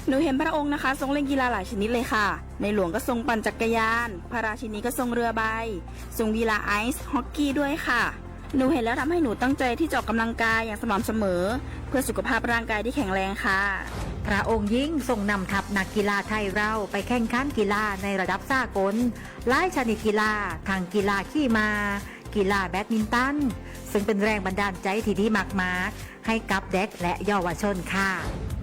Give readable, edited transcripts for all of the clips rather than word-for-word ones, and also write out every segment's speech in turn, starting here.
หนูเห็นพระองค์นะคะทรงเล่นกีฬาหลายชนิดเลยค่ะในหลวงก็ทรงปั่นจักรยานพระราชินีก็ทรงเรือใบทรงกีฬาไอซ์ฮอกกี้ด้วยค่ะหนูเห็นแล้วทำให้หนูตั้งใจที่จะออกกำลังกายอย่างสม่ำเสมอเพื่อสุขภาพร่างกายที่แข็งแรงค่ะพระองค์ยิ่งทรงนำทัพนักกีฬาไทยเราไปแข่งขันกีฬาในระดับสากลหลายชนิดกีฬาทั้งกีฬาขี่ม้ากีฬาแบดมินตันซึ่งเป็นแรงบันดาลใจที่ดีมากๆให้กับเด็กและเยาวชนค่ะ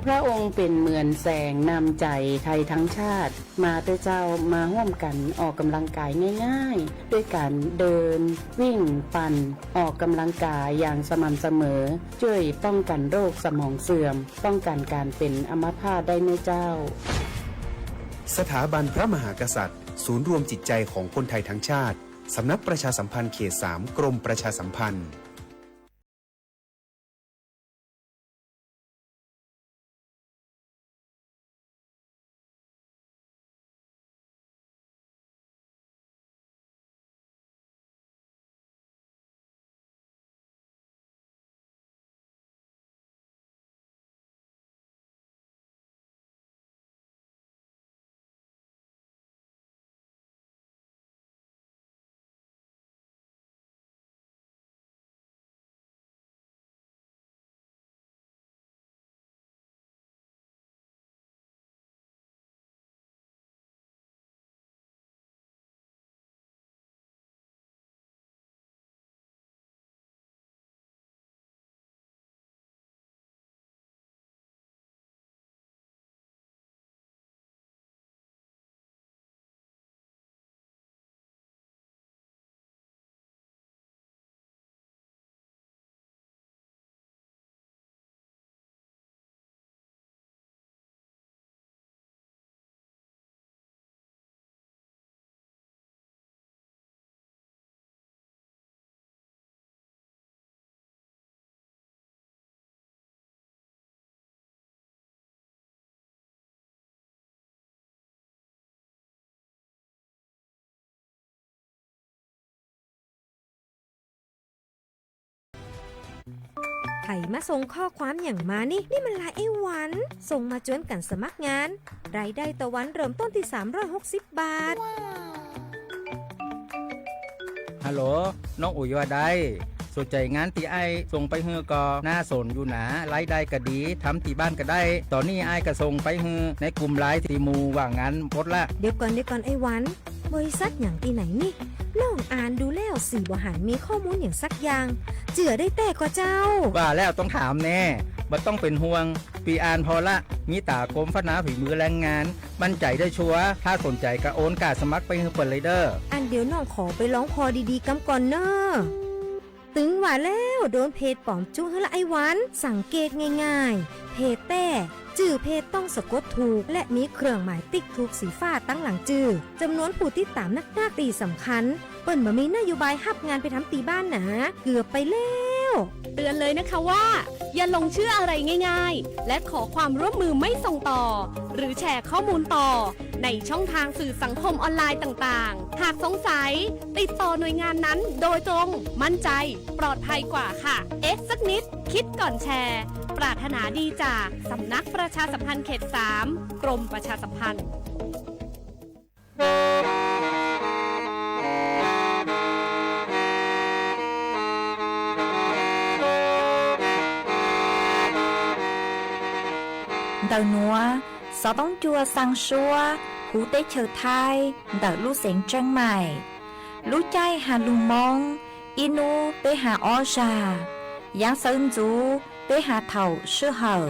พระองค์เป็นเหมือนแสงนำใจไทยทั้งชาติมาเตเจ้ามาร่วมกันออกกำลังกายง่ายๆด้วยการเดินวิ่งปั่นออกกำลังกายอย่างสม่ำเสมอช่วยป้องกันโรคสมองเสื่อมป้องกันการเป็นอัมพาตได้ในเจ้าสถาบันพระมหากษัตริย์ศูนย์รวมจิตใจของคนไทยทั้งชาติสำนักประชาสัมพันธ์เขต 3 กรมประชาสัมพันธ์ไผ่มาส่งข้อความอย่างมานี่มันลายไอ้หวันส่งมาจวนกันสมัครงานรายได้ต่อวันเริ่มต้นที่360 บาทฮัลโหลน้องอุ๋ยว่าได้สนใจงานที่ไอ้ส่งไปเฮือก็น่าสนอยู่นะรายได้ก็ดีทำที่บ้านก็ได้ตอนนี้ไอ้ก็ส่งไปเฮือในกลุ่มไลน์ที่มูว่างานพดละเดี๋ยวก่อนไอ้หวันบริษัทอย่างที่ไหนนี่น้องอ่านดูแล้วสีบ่หันมีข้อมูลอย่างสักอย่างเจือได้แต่ก็เจ้าว่าแล้วต้องถามแน่บ่ต้องเป็นห่วงปีอ่านพอละมีตากรมพัฒนาฝีมือแรงงานมั่นใจได้ชัวร์ถ้าสนใจก็โอนกาสมัครไปเฮือเปิดเลยเด้ออันเดี๋ยวน้องขอไปร้องพอดีๆกำก่อนเนอะตึงว่าแล้วโดนเพจปลอมจุ้งให้ละไอ้หวันสังเกตง่ายๆเพจแต่จื่อเพจต้องสะกดถูกและมีเครื่องหมายติ๊กถูกสีฟ้าตั้งหลังจื่อจำนวนผู้ติดตามนักตีสำคัญเปิ้นบ่มีนโยบายรับงานไปทำตีบ้านนะเกือบไปแล้วเตือนเลยนะคะว่าอย่าลงเชื่ออะไรง่ายๆและขอความร่วมมือไม่ส่งต่อหรือแชร์ข้อมูลต่อในช่องทางสื่อสังคมออนไลน์ต่างๆหากสงสัยติดต่อหน่วยงานนั้นโดยตรงมั่นใจปลอดภัยกว่าค่ะสักนิดคิดก่อนแชร์ปรารถนาดีจากสำนักประชาสัมพันธ์เขต 3 กรมประชาสัมพันธ์Đầu núa, gió bóng chua sang xua, hú tế chờ thai, đỡ lũ xén trăng mải. Lũ chay hà lù mong, inu tế hà o trà. Giáng sơn chú tế hà thầu sư hở,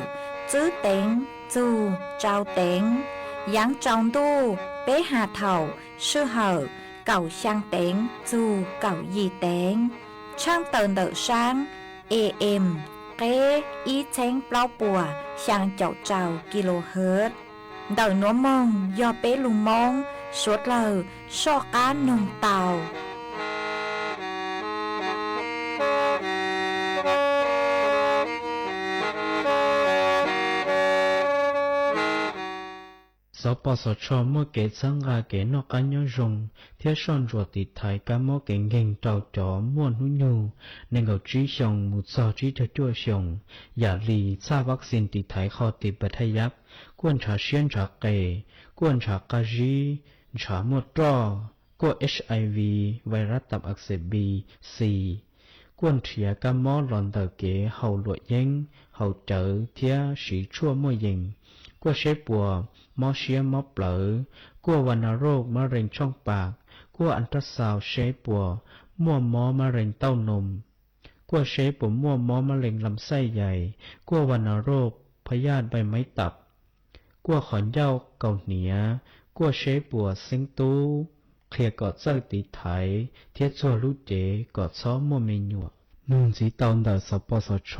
chữ tên, chú, trao tên. Giáng trọng tu tế hà thầu sư hở, cầu sang tên, chú, cầu gì tên. Trang tờn đỡ sang, em. Kế ý chén bao bùa sang chậu trào kHz. Đời nó mong do bé lùng mong suốt lờ so cá nồng tàu. Sáu bò sọ cho mô kế sang gà kế nó cá nhau rồng, thiết son ruột tịt thái cá mô kế nghênh trào chó muôn hú nhu, nên gầu trí xong một sọ trí cho chua xong, giả lì xa vaccine tịt thái khó tịt bật hay giáp, วนชาเชียนชาเกกวนชากาจีชาหมดรอกวน HIV ไวรัสตับอักเสบ B C กวนเทียกามอหลอนเตอเกเฮาหลวดเย็งเฮาเจอเทียสีชั่วมั่วเย็งกวนเชปัวมอเชียมอเปลอกวนวัณโรคมะเร็งช่องปากกวนอันตราซาวเชปัวมั่วมอมะเร็งเต้านมกวนเชปัวมั่วมอมะเร็งลำไส้ใหญ่กวนวัณโรคพยาธิใบไม้ตับกวนขอนเหย้าเกาเหนียกวนเชปัวเซ็งตูเคลียกอดเจ้าตีไถเทียชัวลูเจกอดซ้อมมัวเมญัวนุ่งสีตอนเดาสปสช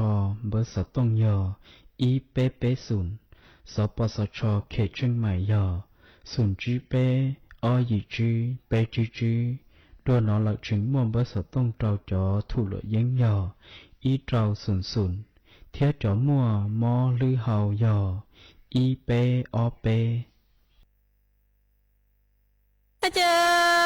เบอร์สต้องยออีเปเปศูนย์สปสชเขตเชียงใหม่ยอศูนย์จีเปอยีจีเปจีจีตัวนอหลักถึงมัวเบอร์สต้องเจ้าจอถูกหลดยังยออีเจ้าศูนย์เทียจอมัวมอลือเฮายออีเปอเปเจอ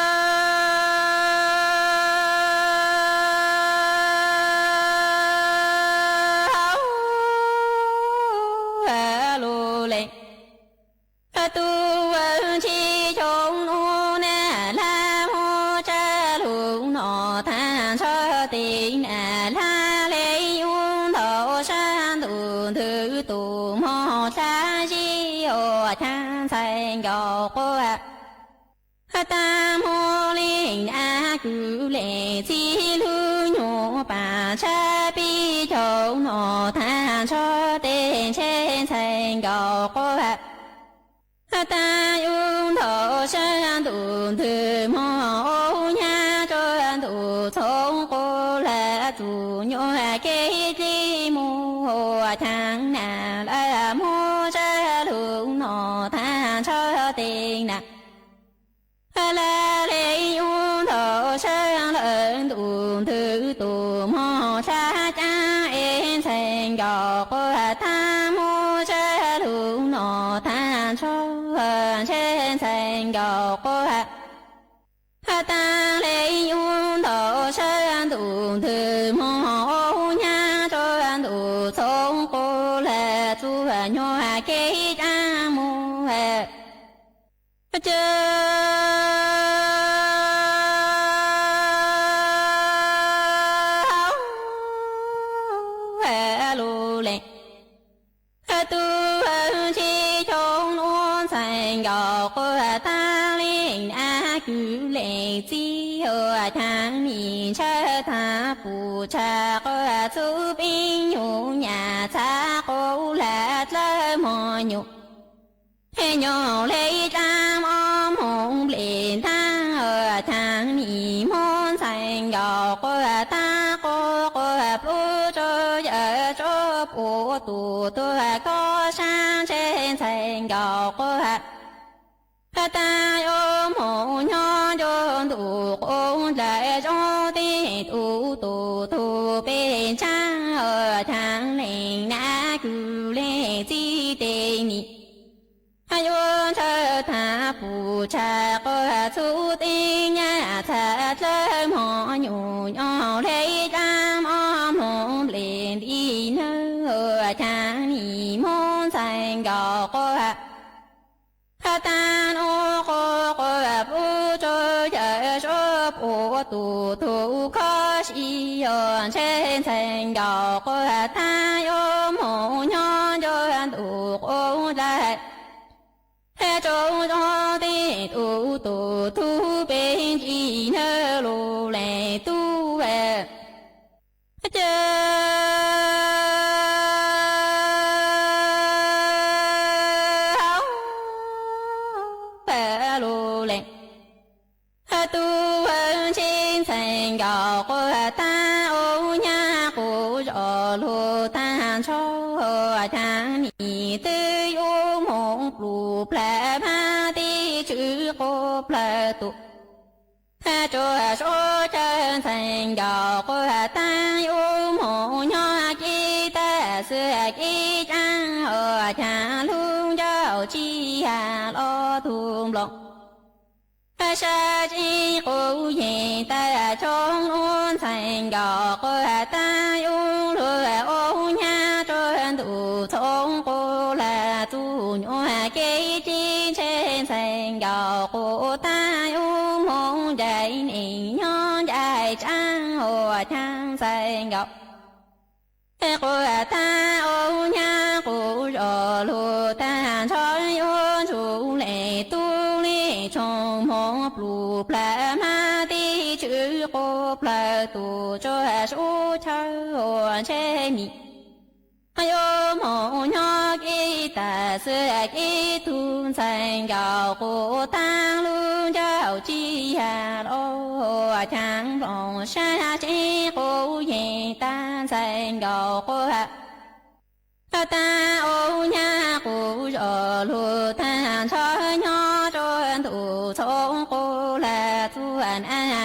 tam hô linh a cử lệ chi lưu nhô bà cha bi châu nọ tha cho tên trên thành gạo cô ta yung thọ sang tụ thư mô nha cho tụ thông cô là tụ nhô kê chi mô hồ thang nà la mô cha lưu nọ tha cho tên nà la lê yung thọ sang lợn tụ thư tụ mô cha cha em thành gạo cô ta mô cha lưu nọ tha cho trên thành gạo cô ta lấy yung thọ sang tụ thư mô nha cho tụ thông cô là tu nhô kê cha mô chơ ta lên a cử lệ chi hờ thang mi cha tha phụ cha có su bin nhu nhà cha cô là lơ mò nhu he nhỏ lấy tam om hồng lên thang hờ thang mi môn thành gạo có ta có plu cho giờ cho phụ tu tôi có sang trên thành gạo có ta ôm hộ nhỏ cho tụ ôn lại cho tí tụ bên trang ở thang lệnh na cử lệ chi tê nị ôn thơ thả phụ cha có su tí nhà thả thơ mò nhủ nhỏ lấy tam ôm hộ lên đi nơ ở thang nị môn thành gạo có ta nô cô phụ cho giờ cho phụ tụ có sĩ yon trên thành gạo cô ta ôm hộ nhỏ cho tụ cô lại thế cho tí tụ bên chỉ nơ lù lệ tu về gạo cô ta ô nha cô rõ lô ta cho thang nị tư ô mong lù plạ ma ti chữ cô plạ tụ ta cho số chân thành gạo cô ta ô mong nhỏ chi ta xưa chi trang ở cha luôn giáo chi hà lo thùng lòng sa chi cô ye ta trong ôn thành gạo cô ta yung lừa ô nha cho tụ thông cô là tu nhỏ kê chi trên thành gạo cô ta u mong dạy nỉ nhon dạy trang hồ trang thành gạo cô ta ô nha cô rò lù ta chói ô chủ lệ tu lì trong mong bù plà ma ti chữ cô plà tu cho số chao che mi ayo mong nhớ kỹ ta sửa kỹ tu thành gạo cô ta luôn chào chi hà lo chẳng lòng xa chỉ cô về ta thành gạo cô ta ô nha cô rồi lu ta cho nhỏ cho thủ sống cô là tu an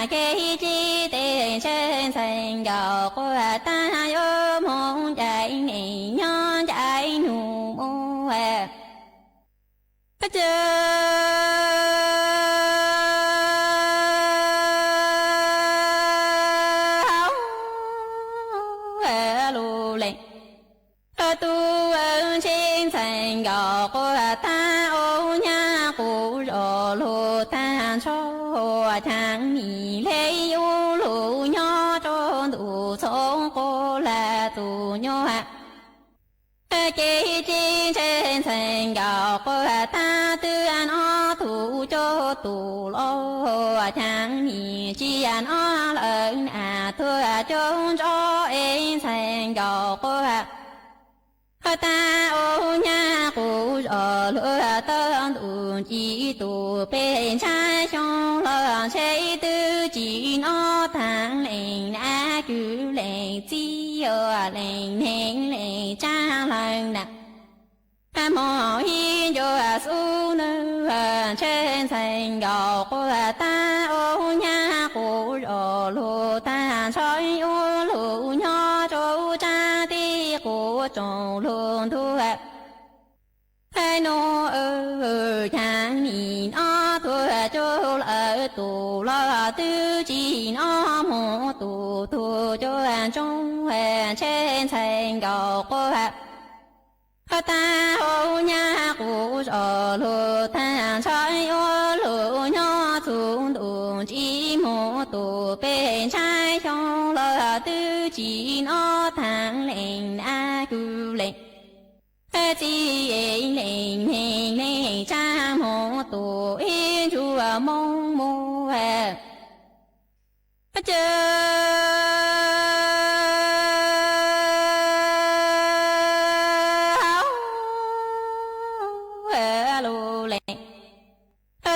cái chi tiền trên thành gạo cô ta yêu mong chạy nghỉ nhỏ chạy nhủ mô tu ơn trên thành gạo cô ta ô nha cô rò lô ta cho thằng mì lấy u lù nhỏ cho đủ sống cô là tù nhỏ kê chi trên thành gạo cô ta tư an o thủ cho tù lo thằng mì chi an o lợn thua trốn cho em thành gạo cô ta ô nha cô rò lúa tân đủ chỉ tù bên trái trong lò xây tư chỉ nó thang lệnh đã cứ lệnh chi ở lệnh hẹn lệnh cha lần nè mò hi vô su nữ trên thành gạo cô ta ô nha cô rò lúa ta soi ô lúa nhỏ chỗ cha ti cô trồng luôn thu hẹp hai nô chẳng nhìn nó thu cho lỡ tù lo tư chỉ nó mô tù thu cho trong trên thành gạo cô hẹp ta ô nha cô rò lúa ta soi ô lúa nhỏ xuống đủ chỉ mô tù bên trái trong lỡ tư chỉ nó thang lệnh đã cứ lệnh chỉ lệnh lệnh cha mô tù yên chùa mong mô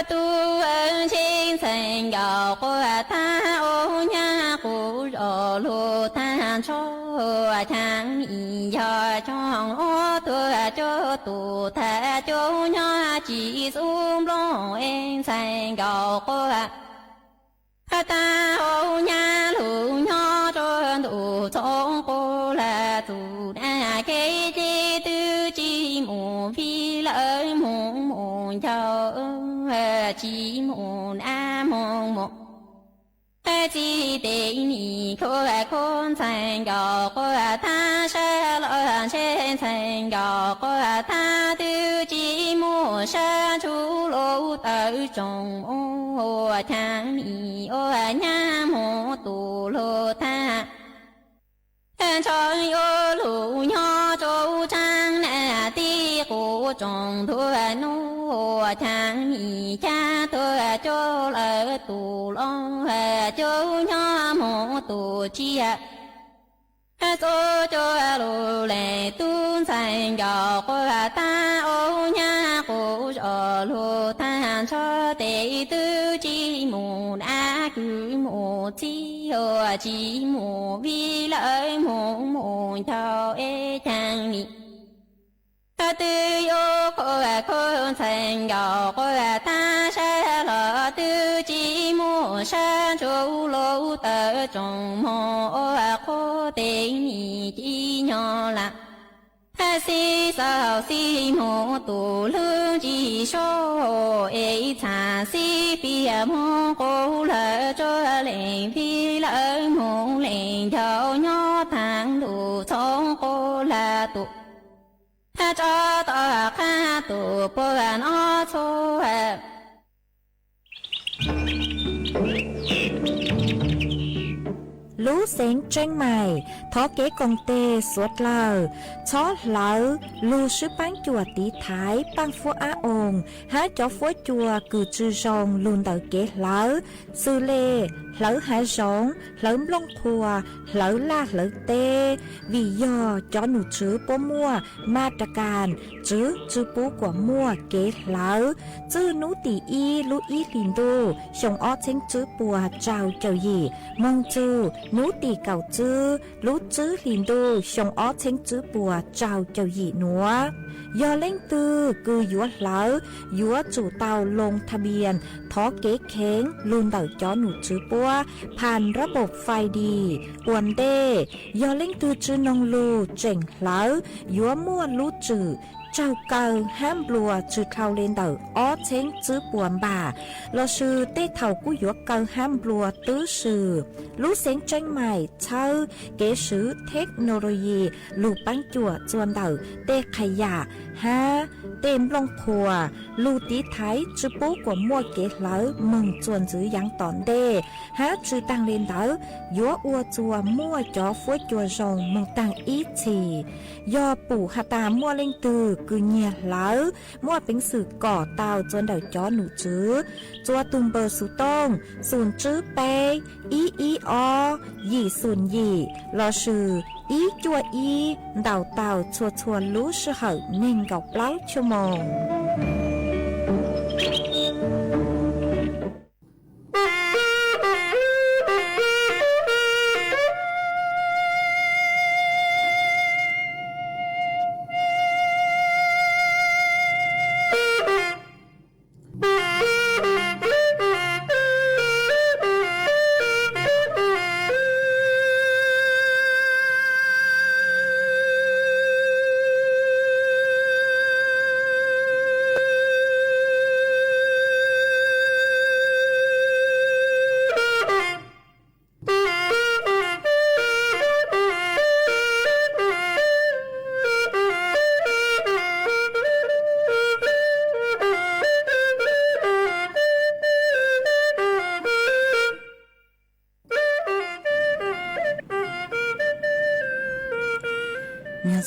tu ơn trên thành gạo cô ta ô nha cô rò lô ta cho thằng mì cho trong ô thua cho tù ta cho nhỏ chỉ xuống lo em thành gạo cô ta ô nha lù nhỏ cho tù trong cô là tù đã cái chi tư chi mù phi lợi mù mù cho chỉ mù a mù mù chỉ để nhị cô con thành gạo cô ta sẽ lo trên thành gạo cô ta tư chỉ mù sa chú lô tới trong ô thang mì ô nha mù tù lô ta cho ô lù nhỏ châu trang nè ti cô trong thua nô thang mì cha thua cho lỡ tù lo châu nhỏ mù tù chia số cho lù lệ tuôn thành gạo cô ta ô nha cô rò lù ta cho tệ tư chi mù đã cứ mù chi hồ chi mù vi lợi mù mù thao ê thang mi tư yo cô thành gạo cô ta sẽ lỡ tư chi mù sa châu lô tờ trong mô cô tình nhị chi nhỏ lạc si sao si mô tù lương chi số ê cha si bia mô cô lỡ cho lệnh phi lỡ mô lệnh thao nhỏ thang đủ trong cô là tụ จอต่อข้าตูปวนอ้อโชlũ sáng tranh mày thó kế công tê suốt lờ chó lỡ lù sư bán chùa tí thái bán phố á ồn há chó phố chùa cử chư rong luôn tờ kế lỡ sư lê lỡ há rong lỡ lông khùa lỡ la lỡ tê vì do chó nụ chứ bố mua ma trà càn chứ bố của mua kế lỡ chứ nú tỷ y lũ y lìn đô xong ó chênh chứ bùa trao chầu gì mong chứ nú tỷ cầu chứ lú chứ lìn đô xong ó chênh chứ bùa trao chầu gì nữa do lên tư cứ dúa lỡ dúa chủ tàu lงทะเบียนท้อเก๋เค้งลุนเต่าจ้อหนูจื้อปัวผ่านระบบไฟดีอวนเด้ยอเล่งตือจื้อนงลูเจ๋งเหลายัวมั่วลูจื้อเจ้าเก่าห้ามบลัวจื้อเข้าเล่นเต่าอ้อเช้งจื้อปวนบ่าเราชื่อเต้เท่ากู้ยัวเก่าห้ามบลัวตื้อสื่อรู้เสียงจังใหม่เช่าเก๋ซื้อเทคโนโลยีลูปังจั่วจวนเต่าเต้ขยะฮะเต็มลงครัวลูตีไทยจื้อปูกว่ามั่วเก๋เหลามึงจวนจื้อยังตอนเด้ฮะจื้อตั้งเล่นเต่ายัวอัวจัวมั่วจ่อฟ้วยจัวรองมึงตั้งอีทียอปู่หาตามั่วเล่งตือคือเงียเหลามั่วเป็นสื่อก่อเตาจนเดาจ้อหนูจื้อจัวตุมเบอร์สุต้งศูนย์จื้อเปอีอยี่ศูนย์ยี่รอชื่ออีจัวอีเดาเตาชัวรู้ชื่อเหอเน่งกับเล้าชั่วโมง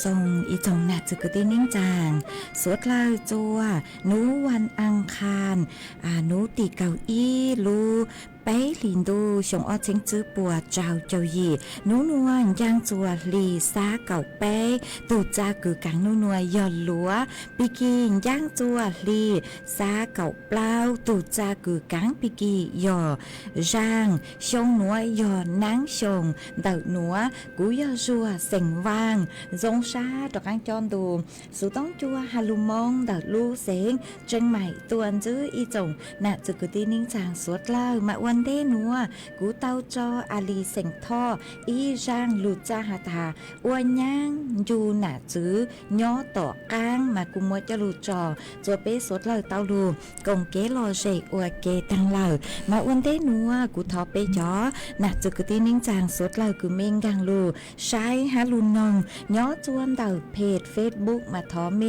ทรงอีจงหนักจะกตีนิ่งจางสวดลายจัวหนูวันอังคารหนูตีเก่าอี้ลูไปลินดูชงอ้อเชงจื้อปัวเจ้าเจ้าหยีหนูนวลย่างจัวลีซาเก่าไปตูจ้ากือกังหนูนวลย่อนหลัวปีกีย่างจัวลีซาเก่าเปล่าตูจ้ากือกังปีกีย่อร่างชงหนัวย่อนังชงเต่าหนัวกูย่อจัวเสียงวางจงซาดอกอังจอนดูสุต้องจัวฮาลุมองเต่าลูเสียงเจงใหม่ตัวจื้ออีจงน่ะจะกตีนิ่งจางสวดเล่ามาวันเดนัวกูเต้าจออาลีเสียงท่ออีร่างลูจ้าหาตาอวนย่างยูหนาจื้อย่อต่อกลางมากุมัวจะลูจอจัวเป้สดเล่าเต้าลูกงเกลอเจอวเกตังเล่ามาวันเดนัวกูทอเป้จอน่ะจะกตีนิ่งจางสดเล่ากูเมงกังลูใช้ฮาลุนงย่อจวนเต่าเพจเฟซบุ๊กมาทอเม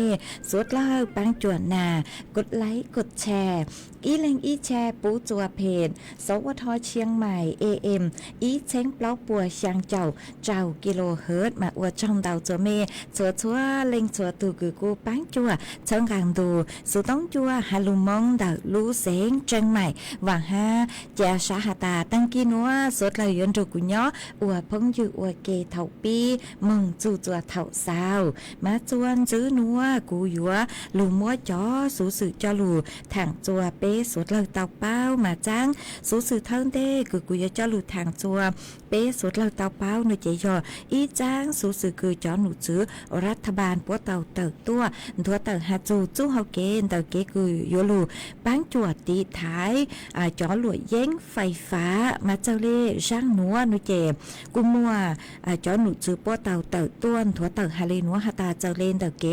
สดเล่าปังจวนนากดไลค์กดแชร์อีเล็งอีแชร์ปูจัวเพจสวทเชียงใหม่ AM อีเช้งเปล่าปัวเชียงเจ้ากิโลเฮิรตซ์มาอวดช่องดาวจัวเมชัวเล็งชัวตูกือกูปังจัวเชิงกลางดูสุต้องจัวฮาลุมงดาวลูเสงเชียงใหม่หวังฮาเจ้าสาหตาตั้งกินัวสดเลยยนจุกุญย้ออวดพงอยู่อวดเกเท่าปีมึงจู่จัวเท่าสาวมาจวนจื้อนัวกูยัวลูมัวจ้อสูสื่อจอลูทางจัวเป้สดเลยเต่าเป้ามาจ้างสูสื่อเท่าเด้คือกูจะจ้อลูทางจัวเป้สดเลยเต่าเป้าหนูเจยออีจ้างสูสื่อคือจ้อหนูจื้อรัฐบาลปัวเต่าเติบตัวเต่าหาจูจู้เฮาเกนเต่าเกคือยัวลูปังจวดตีท้ายจ้อหลวยเย้งไฟฟ้ามาเจ้าเล่ช่างนัวหนูเจกูมัวจ้อหนูจื้อปัวเต่าเติบตัวถัวเต่าฮาเลนัวฮาตาเจ้าเล่นเต่าเก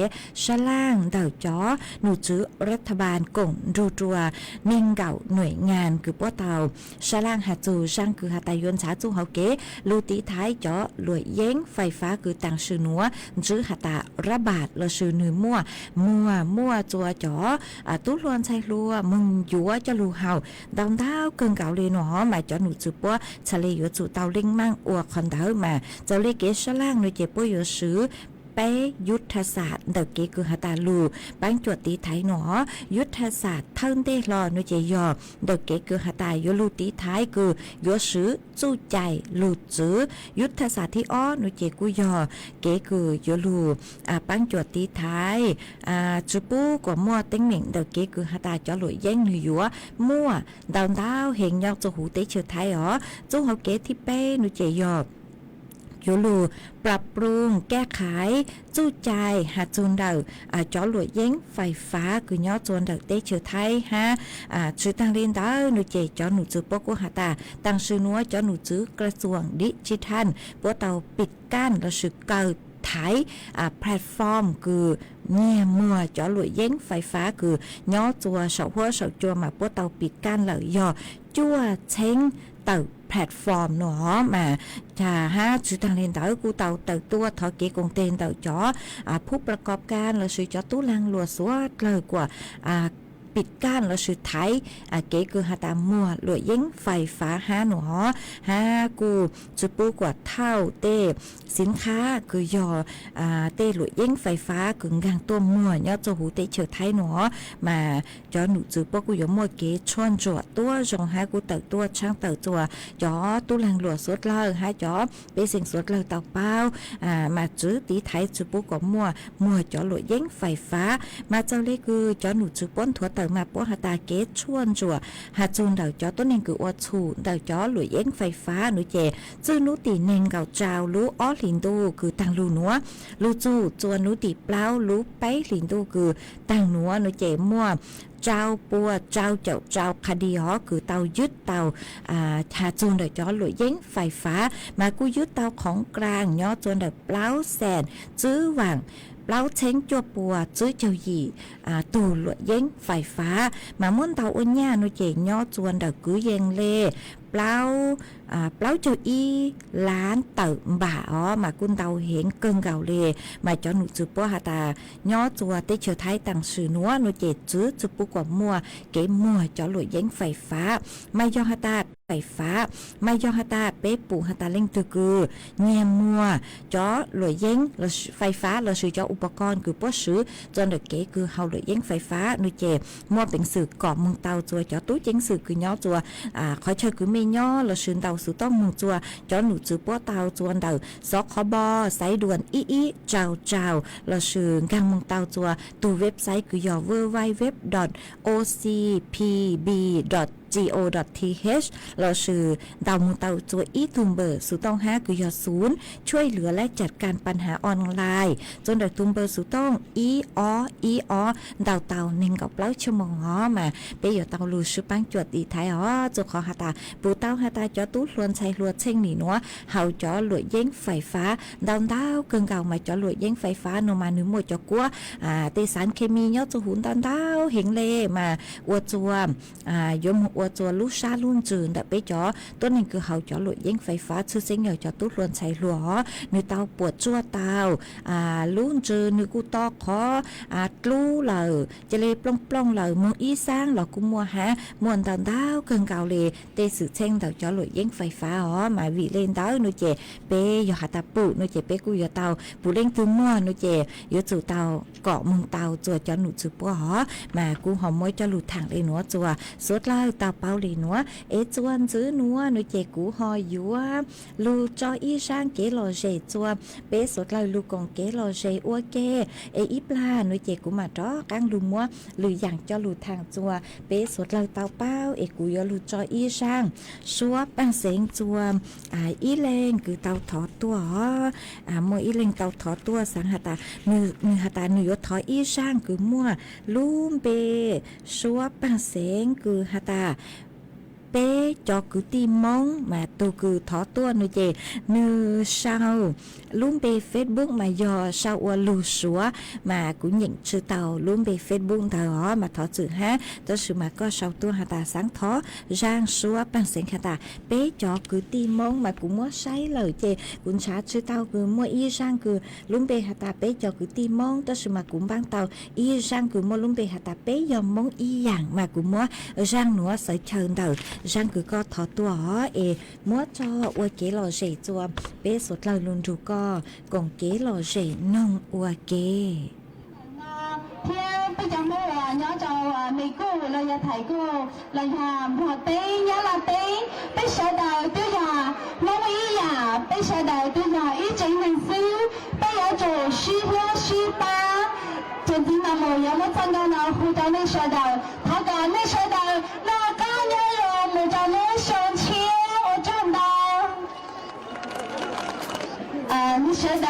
ชะล่างเต่าจ้อหนูจื้อรัฐบาลกงรูจัวเมงเก่าหน่วยงานคือป้อเตา ชะล่างหาจูช่างคือหาตายนช้าจูเฮาเกลูตีท้ายเจาะหลวยเย้งไฟฟ้าคือต่างชื่อนัวจื้อหาตาระบาดละชื่อนือมั่วจัวเจาะตู้ลวนใช้รัวมึงยัวจะรูเฮาดาวดาวเกินเก่าเลยเนาะมาเจาะหนูจือปัวทะเลอยู่จูเตาลิงมั่งอวคอนเดอร์มาเจ้าเลเกชะล่างหนูเจ็บปัวอยู่ซื้อไปยุทธศาสตร์เด็กเกคือหาตาลูปังจวดตีไทยหนอยุทธศาสตร์เทิงเตรอนุเจยอเด็กเกคือหาตายุลูตีไทยคือยัวซื้อจู้ใจลูจื้อยุทธศาสตร์ที่อ้อนุเจกุยอเกคือยุลูปังจวดตีไทยจูปูกว่ามั่วเต็งเหม่งเด็กเกคือหาตาจอหลุยแย่งหรือยัวมั่วดาวเห็นยอกจะหูเตเชือไทยอ๋อจู้เฮาเกที่เป้นุเจยอยูลูปรับปรุงแก้ไขจู้ใจหาจูนเดาจอหลวยเย้งไฟฟ้าคือย่อจูนเดาเตเชือไทยฮะชื่อตังเรียนเดาหนูเจจอหนูจื้อปกุหาตาตังชื่อนัวจอหนูจื้อกระทรวงดิจิทัลปัวเตาปิดกั้นและชื่อเกิดไทยแพลตฟอร์มคือเนี่ยมัวจอหลวยเย้งไฟฟ้าคือย่อจัวเสาหัวเสาจัวมาปัวเตาปิดกั้นเลยย่อจั่วเช้งเต่าแพลตฟอร์มเนาะมาจะชื่อทางเรียนเต่ากูเต่าตัวทอเกกงเตนเต่าจอผู้ประกอบการเราชื่อจอตู้ลังลัวสวดเลยกว่าปิดก้านแล้วสุดท้ายเก๋คือหาตามัวหลวยเย้งไฟฟ้าหาหนูหากูจุปูกว่าเท่าเต้สินค้าคือยอเต้หลวยเย้งไฟฟ้ากึ่งกลางตัวมัวยอดจะหูเต้เฉิดไทยหนูมาจอหนูจุปกูยอมัวเก๋ชวนจวดตัวจงหากูเติร์ตัวช่างเติร์จัวจอตู้แรงหลวสดเลยหาจอเป็นสิ่งสดเลยเต่าเป้ามาจื้อตีไทยจุปูกว่ามัวจอหลวยเย้งไฟฟ้ามาเจ้าเล็กคือจอหนูจุป้นถั่วเติร์มาปัวหาตาเกตชวนจัวหาจูนเดาจอต้นเองคืออวดชูเดาจอหลุยเย้งไฟฟ้าหนูเจจื้อนุตีเนงเก่าเจ้ารู้อ้อหลินดูคือตังรูนัวรู้จูจวนนุตีเปล่ารู้ไปหลินดูคือตังนัวหนูเจมั่วเจ้าปัวเจ้าเจ้าคดีฮอคือเตายึดเตาหาจูนเดาจอหลุยเย้งไฟฟ้ามากูยึดเตาของกลางย่อจวนเดาเปล่าแสนจื้อหว่างเล้าเช้งจัวปัวจื้อเจ้าหยีตูหลวดเย้งไฟฟ้ามาม่วนเตาอ้นย่านุเจย่อจวนเดากือเยงเล่เปล่าเจ้าอีล้านเติมบ่าอ๋อมากุนเตาเห็นเกิงเก่าเลยมาจอหนูจือปัวหาตาย่อจัวเตเชือไทยต่างสื่อนัวนุเจจื้อจือปุกว่ามัวเก๋มัวจอหลวดเย้งไฟฟ้าไม่ย่อหาตาไฟฟ้าไม่ย่อหาตาเป๊ปูหาตาเล่งตือกือเงียมัวจอหลวยเย้งไฟฟ้าเราซื้อจออุปกรณ์คือป้อซื้อจนเด็กเก๋คือเฮาหลวยเย้งไฟฟ้านุเจมัวเป็นสื่อเกาะมึงเตาจัวจอตู้เจ๊งสื่อคือย่อจัวคอยเชิญคือไม่ย่อเราซื้อเตาสื่อต้องมึงจัวจอหนูจือป้อเตาจวนเตาซอกคอบอไซด่วนอีเจ้าเราซื้อกังมึงเตาจัวตัวเว็บไซต์คือย่อ www.ocpb.go.th เราชื่อดาวมุงเตาตัวอีทุมเบอร์สุต้องห้าคือยอศูนย์ช่วยเหลือและจัดการปัญหาออนไลน์จนเด็กทุมเบอร์สุต้องอีอดาวเตาเน่งกับเล้าชั่วโมงมาไปอยู่เตาลูชื่อปังจวดดีไทยจุขอหาตาปูเต้าหาตาจอตู้ลวนใช้ลวดเช่งหนีนัวเฮาจอหลวยเย้งไฟฟ้าดาวเกิงเก่ามาจอหลวยเย้งไฟฟ้าโนมาหนึ่งหมดจอกัวเตสารเคมียอดจะหุ่นดาวเห็นเลยมาอวดจัวยมอวดจัวลูกชาลุ่นจืนแต่ไปจอต้นนึงคือเฮาจอหลวยเย้งไฟฟ้าชื่อเสียงเหยาจอตู้ลวนใช้ลวดในเตาปวดจั่วเตาลุ่นจืนนึกูตอกขอกลูเหล่าจะเลยปล้องเหล่ามืออีสร้างเหล่ากุมัวหามวนดาวเกิงเก่าเลยเตสือเช่งเตาจอหลวยเย้งไฟฟ้ามาวิเลนเตาหนูเจเปยหาตาปูหนูเจเปกูยเตาปูเล่งตุ้มมัวหนูเจยจูเตาเกาะมึงเตาจัวจอหนูจือปัวมากูหอมมวยจอหลุดทางเลยหนัวจัวสวดเล่าเตาเปาเลยหนัวจวนจื้อหนัวหนูเจกูหอยยัวลูจออีช่างเกลอเจจัวเปสวดเล่าลูกงเกลอเจอัวเกอีปลาหนูเจกูมาจ้อกังดูมัวหรืออย่างจอหลุดทางจัวเปสวดเล่าเตาเป้ากูยอลูจออีช่างชัวปังเสียงจัวอีเลงคือเตาถอตัวมัวอีเลงเตาถอตัวสังหตามือหตาหนูยถออีช่างคือมัวลุ่มเปชัวปังเสียงคือหตา เป้จอกุตีมงมาตัวคือทอตัวนูเจนูเศร้าลุ่มไปเฟซบุ๊กมายอเศร้าว่าลูสัวมากุญยิงชื่อเต่าลุ่มไปเฟซบุ๊กเต่าอ๋อมาทอสื่อฮะตัวสื่อมาก็เศร้าตัวหาตาสังทอร่างสัวปังเสียงหาตาเป้จอกุตีมงมากุมัวใช้เลยเจกุญชาชื่อเต่าคือมัวอีร่างคือลุ่มไปหาตาเป้จอกุตีมงตัวสื่อมากุมบางเต่าอีร่างคือมัวลุ่มไปหาตาเป้ยอมมงอีอย่างมากุมัวร่างหนัวใส่เชิญเต่าร่างคือก็ทอตัวอ๋อมัวจออวยเกหล่อเฉยจัวเป้สุดเลยลุนถูกก็กงเกหล่อเฉยนงอวยเก天不讲么啊，鸟叫啊，美国了也泰国了呀，莫对呀啦对，被吓到对呀，我们一样被吓到对呀，一整人生被要做虚了虚吧，真正那么要么长到那胡到能吓到，他个能吓到，那高鸟哟，莫叫能上天我长到，你吓到。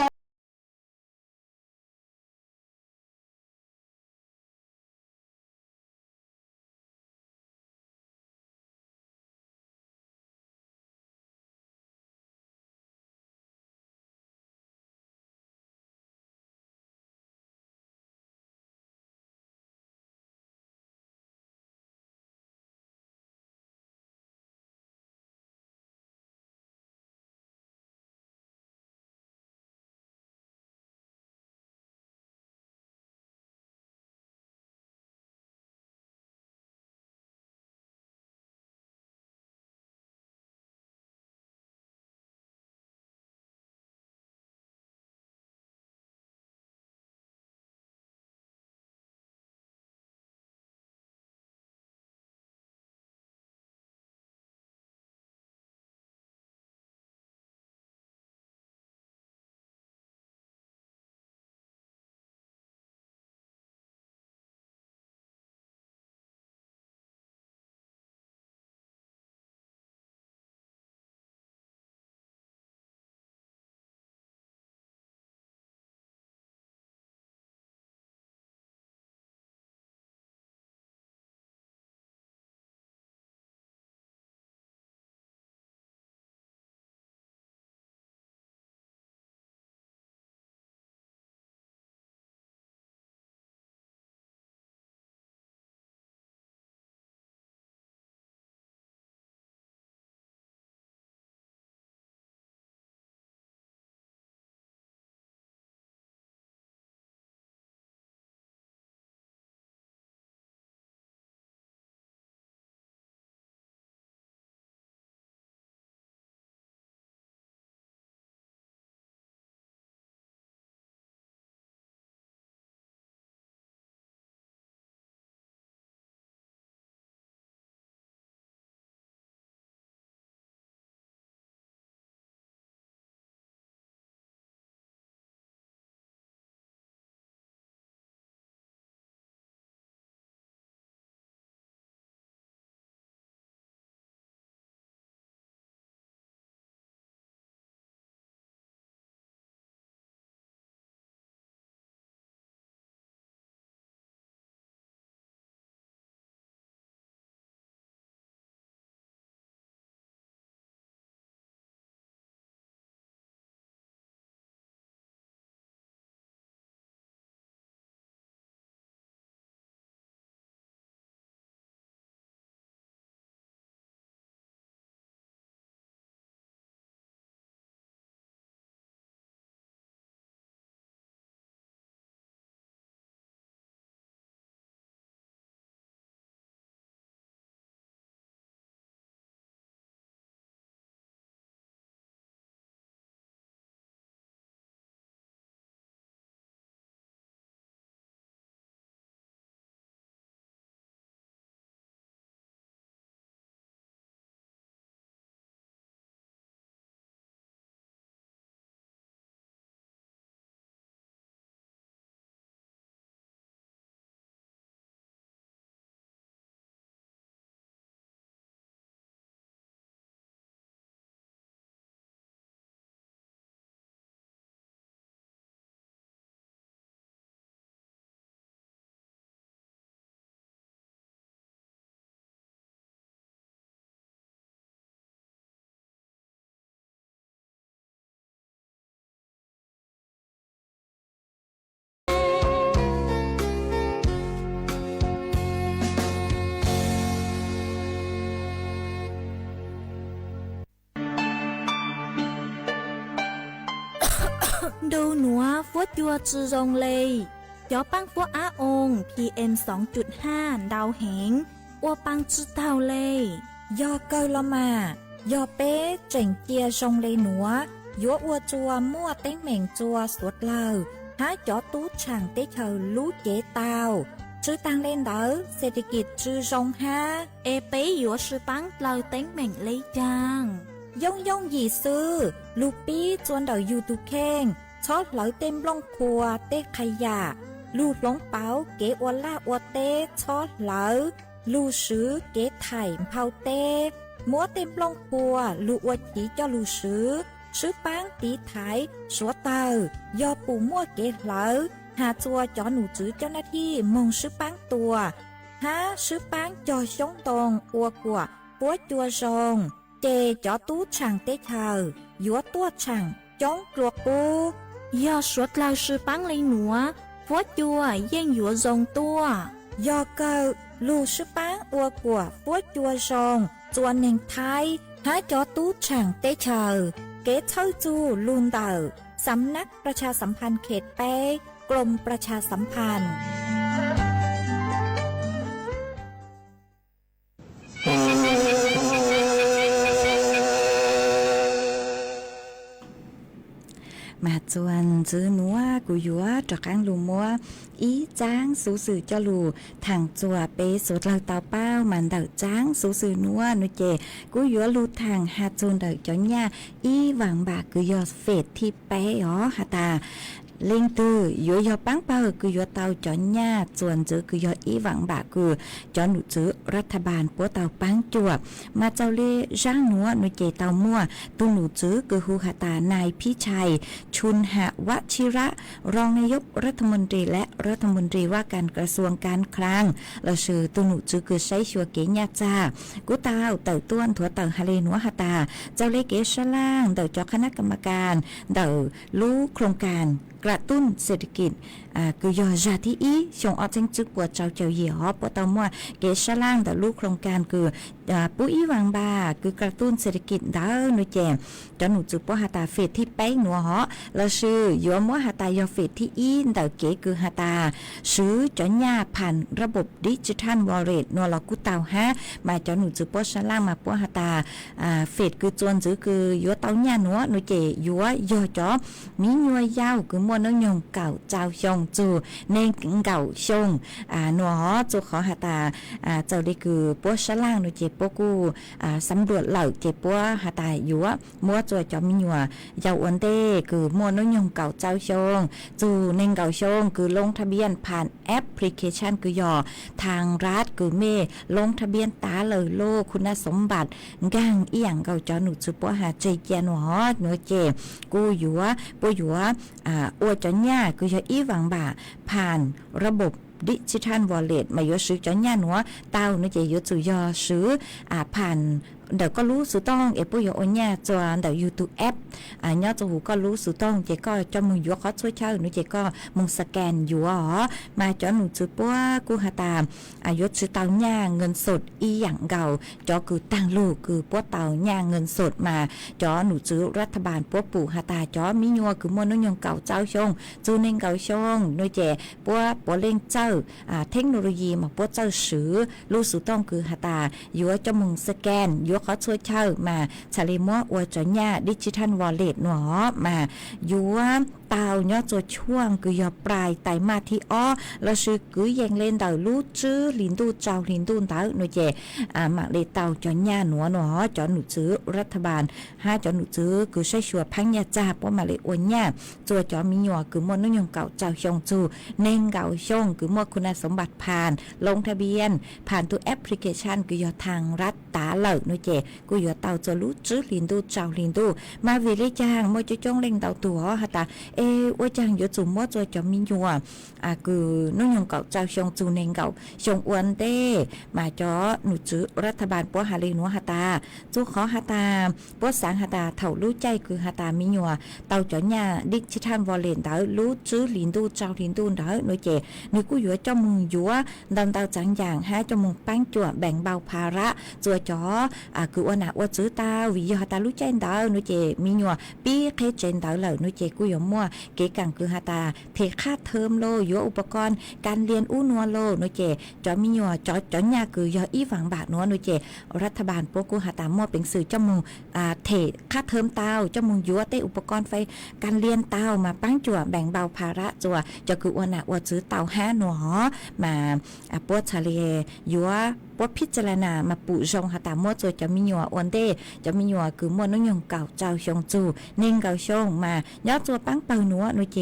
ดูหนัวฟัวจัวจือรงเลยยอปังฟัวอาองค์ PM 2.5 ดาวเหงอัวปังจือเต่าเลยยอเกลละมายอเป้เจ๋งเจียรงเลยหนัวยัวอัวจัวมั่วเต้งเหม่งจัวสวดเลาหาจอตูช่างเต้เธอรู้เจเตาชื่อตังเล่นเดอเศรษฐกิจชื่อรงฮาเอเป้ยัวชื่อปังเลาเต้งเหม่งเลยจางย่องย่องหยีซื้อลูกปี้จวนเดอยูทูเข่งชอดเหลาเต็มล่องครัวเต้ขยะลูกหลงเป๋าเก๋อวล่าอวเต้ชอดเหลาลูซื้อเก๋ไถ่เผาเต้มัวเต็มล่องครัวลูอวจีเจ้าลูซื้อปังตีไถสัวเตอยอปูมั่วเก๋เหลาหาจัวจอหนูจื้อเจ้าหน้าที่มงซื้อปังตัวหาซื้อปังจอชงตรงอัวกัวปัวจัวซงเจจอตู้ช่างเต้เธอยัวตัวช่างจ้องกลัวปูยอสวดลาวซื้อปังเลยหนัวปัวจัวเย่งยัวซงตัวยอเกอลูซื้อปังอัวกัวปัวจัวซงจวนเน่งไทยหาจอตู้ช่างเต้เธอเก๋เท่าจูลุนเตอสำนักประชาสัมพันธ์เขตเป้กรมประชาสัมพันธ์มาจวนจื้อนัวกูยัวจอกอังลูมัวอีจ้างสูสื่อเจ้าลูทางจัวเปสดเราเตาเป้ามันเดาจ้างสูสื่อนัวนุเจกูยัวลูทางหาจนเดาจ้อนยาอีหวังบากกูยอเฟดที่เป้อ๋อหาตาเล่งตื้อยอยอปังเป้ากูยอเตาจอนหญ้าจวนจื้อกูยออีหวังบากูจอนหนูจื้อรัฐบาลปัวเตาปังจวบมาเจ้าเล่ร่างนัวนุเจเตามั่วตุหนูจื้อกูฮูหาตานายพี่ชัยชุนหะวชิระรองนายกรัฐมนตรีและรัฐมนตรีว่าการกระทรวงการคลังเราชื่อตุหนูจื้อกูใช้ชัวเกญญาจ้ากูเตาเต่าต้วนถั่วเต่าฮาเลนัวหาตาเจ้าเล่เกชล่างเต่าจอคณะกรรมการเต่ารู้โครงการกระตุ้นเศรษฐกิจคือยอจาที่อีชงออกเจงจึกปวดเจ้าเจียวเหี่ยวปวดตอมัวเกชล่างแต่ลูกโครงการคือปุ้ยวังบาคือกระตุ้นเศรษฐกิจดาวนุแจมจนหนูจุปวหาตาเฟดที่แป้งหนัวเหาะเราชื่อยอมัวหาตายอเฟดที่อีนแต่เก๋คือหาตาซื้อจอนยาผ่านระบบดิจิทัลวอลเล็ตนัวเรากุเตาฮะมาจนหนูจุปวชล่างมาปวหาตาเฟดคือจวนจื้อคือยัวเต้าหญ้าหนัวนุเจยัวยอจอมียัวยาวคือมัวน้องยงเก่าเจ้าชงจูเน่งเก่าชงหนัวเหาะจูขอหาตาเจ้าได้คือปวชล่างนุเจปกูสำรวจเหล่าเจ็บปัวหาตายอยู่ว่ามัวจวยจอมยัวยาวอันเต้คือมัวน้อยงเก่าเจ้าชงจูเน่งเก่าชงคือลงทะเบียนผ่านแอปพลิเคชันคือยอทางรัฐคือเมลงทะเบียนตาเลยโลคุณสมบัติก้างอีหยังเก่าจอหนูจูปัวหาใจเจียนหัวหนูเจกูอยู่ว่าปัวอยู่ว่าอวดจอนย่าคือยออีหวังบ่าผ่านระบบดิจิทัลวอลเล็ตมายซื้อจอนย่าหนัวเต้าเนื้อเจยจุยอซื้อผ่านเดี๋ยวก็รู้สุดต้องปุยโอเนี่ยจวนเดี๋ยวยูทูบแอปย่อจูก็รู้สุดต้องเจก็จอมึงยัวเขาช่วยเช่าหนูเจก็มึงสแกนอยู่อ๋อมาจอหนูจือปัวกูหาตามยศซื้อเต้าย่าเงินสดอีหยังเก่าจอคือตั้งลูกคือปัวเต้าย่าเงินสดมาจอหนูจือรัฐบาลปัวปู่หาตาจอมิยัวคือมวนยงเก่าเจ้าชงจูเน่งเก่าชงหนูเจปัวเล่งเจ้าเทคโนโลยีมาปัวเจ้าซื้อรู้สุดต้องคือหาตายัวจอมึงสแกนยัวเขาช่วยเช่ามาชาลีมัวอวจอนยาดิจิทัลวอลเล็ตหนอมายัวเตาเนาะตัวช่วงคือยอปลายไตมาที่อ้อเราซื้อกือยังเล่นเตาลู่จื้อลินดูเจ้าลินดูเตาหนูเจมาเลยเตาจอนยาหนัวหนอจอนหนูซื้อรัฐบาลจอนหนูซื้อคือใช้ชัวพังยาจ่าเพราะมาเลยอ้วนยาตัวจอมีหนัวคือมวนน้องยงเก่าเจ้าชงจูเน่งเก่าชงคือมวคุณสมบัติผ่านลงทะเบียนผ่านตัวแอปพลิเคชันคือยอทางรัฐตาเหล่าหนูเจกูยอเตาจะลู่จื้อลินดูเจ้าลินดูมาวิริจางมวยจะจ้องเล่งเตาตัวฮะตาว่าจังอยู่จุ่มว่าจะจะมีอยู่คือน้องยงเก่าเจ้าชงจูเนงเก่าชงอ้วนเต้มาจ่อหนูจื้อรัฐบาลปัวหาเลนัวหาตาจูขอหาตาปัวสังหาตาเถ่ารู้ใจคือหาตามีอยู่เตาจ่อเนี่ยดิจิทัลวอลเล็ตเตารู้จื้อลินดูเจ้าลินดูเตาหนูเจหนูกูอยู่เจ้ามึงอยู่ดันเตาจังอย่างหาเจ้ามึงปั้งจั่วแบ่งเบาภาระจั่วจ่อคือว่าหนาว่าจื้อตาวิยาตารู้ใจเตาหนูเจมีอยู่ปีเคเจนเตาเหล่าหนูเจกูอยู่มั่ว เกกังคือหาตาเพค่าเทอมโลยัวอุปกรณ์การเรียนอู้นัวโลโนเจจอมียัวจอญาคือยออีฝังบาทนัวโนเจรัฐบาลพวกกูหาตามั่วเป็นสื่อเจ้ามุงเทค่าเทอมเตาเจ้ามุงยัวเตอุปกรณ์ไฟการเรียนเตามาปั้งจั่วแบ่งเบาภาระจั่วจะคืออวน่ะอวซื้อเตา5หนอมาปวดทะเลยัวปวดพิจารณามาปุจงหาตามั่วจั่วจะมียัวอวนเตจะมียัวคือมั่วน้องยงเก่าเจ้าชงจูเน่งเก่าชงมายอดจั่วปั้งเป่านัวโนเจ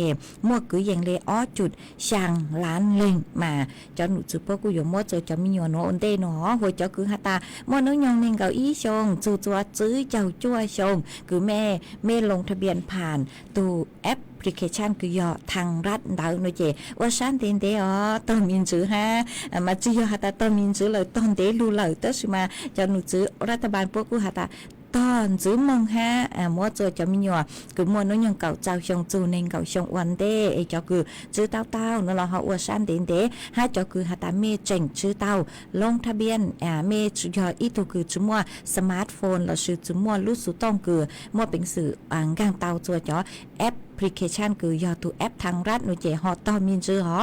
มั่วคืออย่างเลอ้อจุดช่างล้านเล่งมาจอหนูจือพวกกูอยู่มั่วจั่วจะมียัวนัวอวนเตหนอหัวเจ้าคือหาตามั่วน้องยงเน่งเก่าอีชงจูจั่วซื้อเจ้าจั่วชงคือแม่ลงทะเบียนผ่านตู้แอปพลิเคชันคือยอทางรัฐดาวโนเจว่าชันเต็นเดอต้นมินจือฮะมาจือหาตาต้นมินจือเลยต้นเดลูเลยตั้งสิมาจะหนูจือรัฐบาลพวกกูหาตาตอนจื้อมองฮะมัวจะมีหยัวคือมัวน้องยังเก่าเจ้าชงจูเน่งเก่าชงวันเดไอจะคือจื้อเต้านั่นเราเขาอวดชันเต็นเดฮะจะคือหาตาเมเจ๋งจื้อเต้าลงทะเบียนเมจือยออีตัวคือจื้อมัวสมาร์ทโฟนเราชื่อจื้อมัวรู้สุต้องคือมัวเป็นสื่อกางเต้าจัวจ่อแอปพลิเคชันคือยอตัวแอปทางรัฐหนูเจฮอตอมินจือฮอ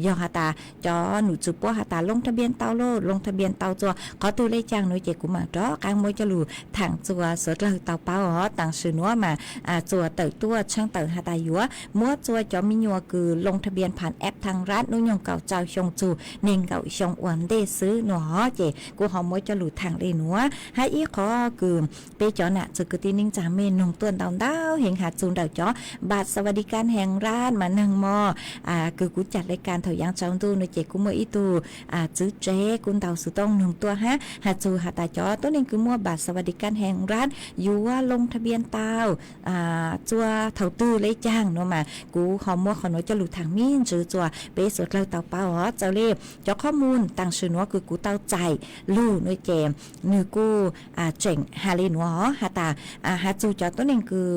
ยอหาตาจอหนูจือปัวหาตาลงทะเบียนเต้าโลลงทะเบียนเต้าจัวขอตัวเลขจังหนูเจกูมาดอกางมวยจะรู้ทางจัวสดเลยเต้าเป้าฮอต่างชื่อนัวมาจัวเติร์ตัวช่างเติร์หาตายัวมัวจัวจอมิญัวคือลงทะเบียนผ่านแอปทางรัฐนุ่งยงเก่าเจ้าชงจูเน่งเก่าชงอวนเดซื้อหนูฮอเจกูหอมมวยจะรู้ทางเลยหนูให้อีขอคือไปจอน่ะจือคือตีนิ่งจาเมนนงต้นดาวเห็นหาจูนเดาจอบาทสวัสดิการแห่งร้านมานั่งมอคือกูจัดรายการเถายังจังตูในเจกูเมื่ออีตูจื้อเจกุนเตาสุต้องหนึ่งตัวฮะหาจูหาตาจอตัวนึงคือมั่วบาทสวัสดิการแห่งร้านอยู่ว่าลงทะเบียนเตาจัวเถาตื้อเลยจ้างเนาะมากูหอมมั่วขอนจะหลุดทางมีนจื้อจัวเปสดเลยเตาเป้าเจ้าเล่จอข้อมูลต่างชื่อนัวคือกูเตาใจลู่ในเจมนือกูเจ๋งฮาเลนัวหาตาหาจูจอตัวนึงคือ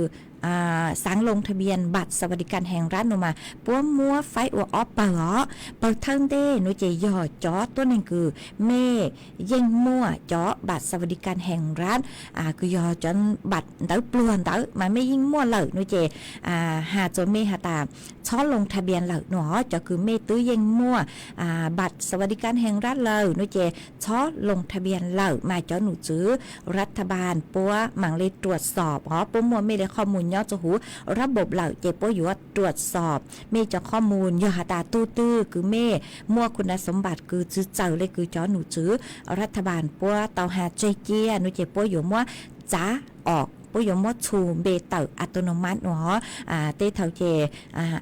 สังลงทะเบียนบัตรสวัสดิการแห่งรัฐมาปัวมัวไฟอัวออเปิดทั้งเด้หนูเจยอจอตัวนึงคือเมยิงมัวจอบัตรสวัสดิการแห่งรัฐคือยอจนบัตรเต๋อปลวนเต๋อมาไม่ยิงมัวเลยหนูเจหาจนเมหาตาช้อลงทะเบียนเลยหนอจะคือเมตื้อยิงมัวบัตรสวัสดิการแห่งรัฐเลยหนูเจช้อลงทะเบียนเลยมาจอหนูจื้อรัฐบาลปัวหมั่งเลยตรวจสอบปัวมัวไม่ได้ข้อมูลยอดจะหูระบบเหล่าเจ็บปวดอยู่ว่าตรวจสอบเมจะข้อมูลยาตาตื้อคือเมมั่วคุณสมบัติคือจื้อเจ้าเลยคือจอหนูจื้อรัฐบาลปัวเตาหาใจเกียหนูเจ็บปวดอยู่มั่วจ้าออกปุยมดชูเบเตอร์อัตโนมัติเนาะเตเท่าเจ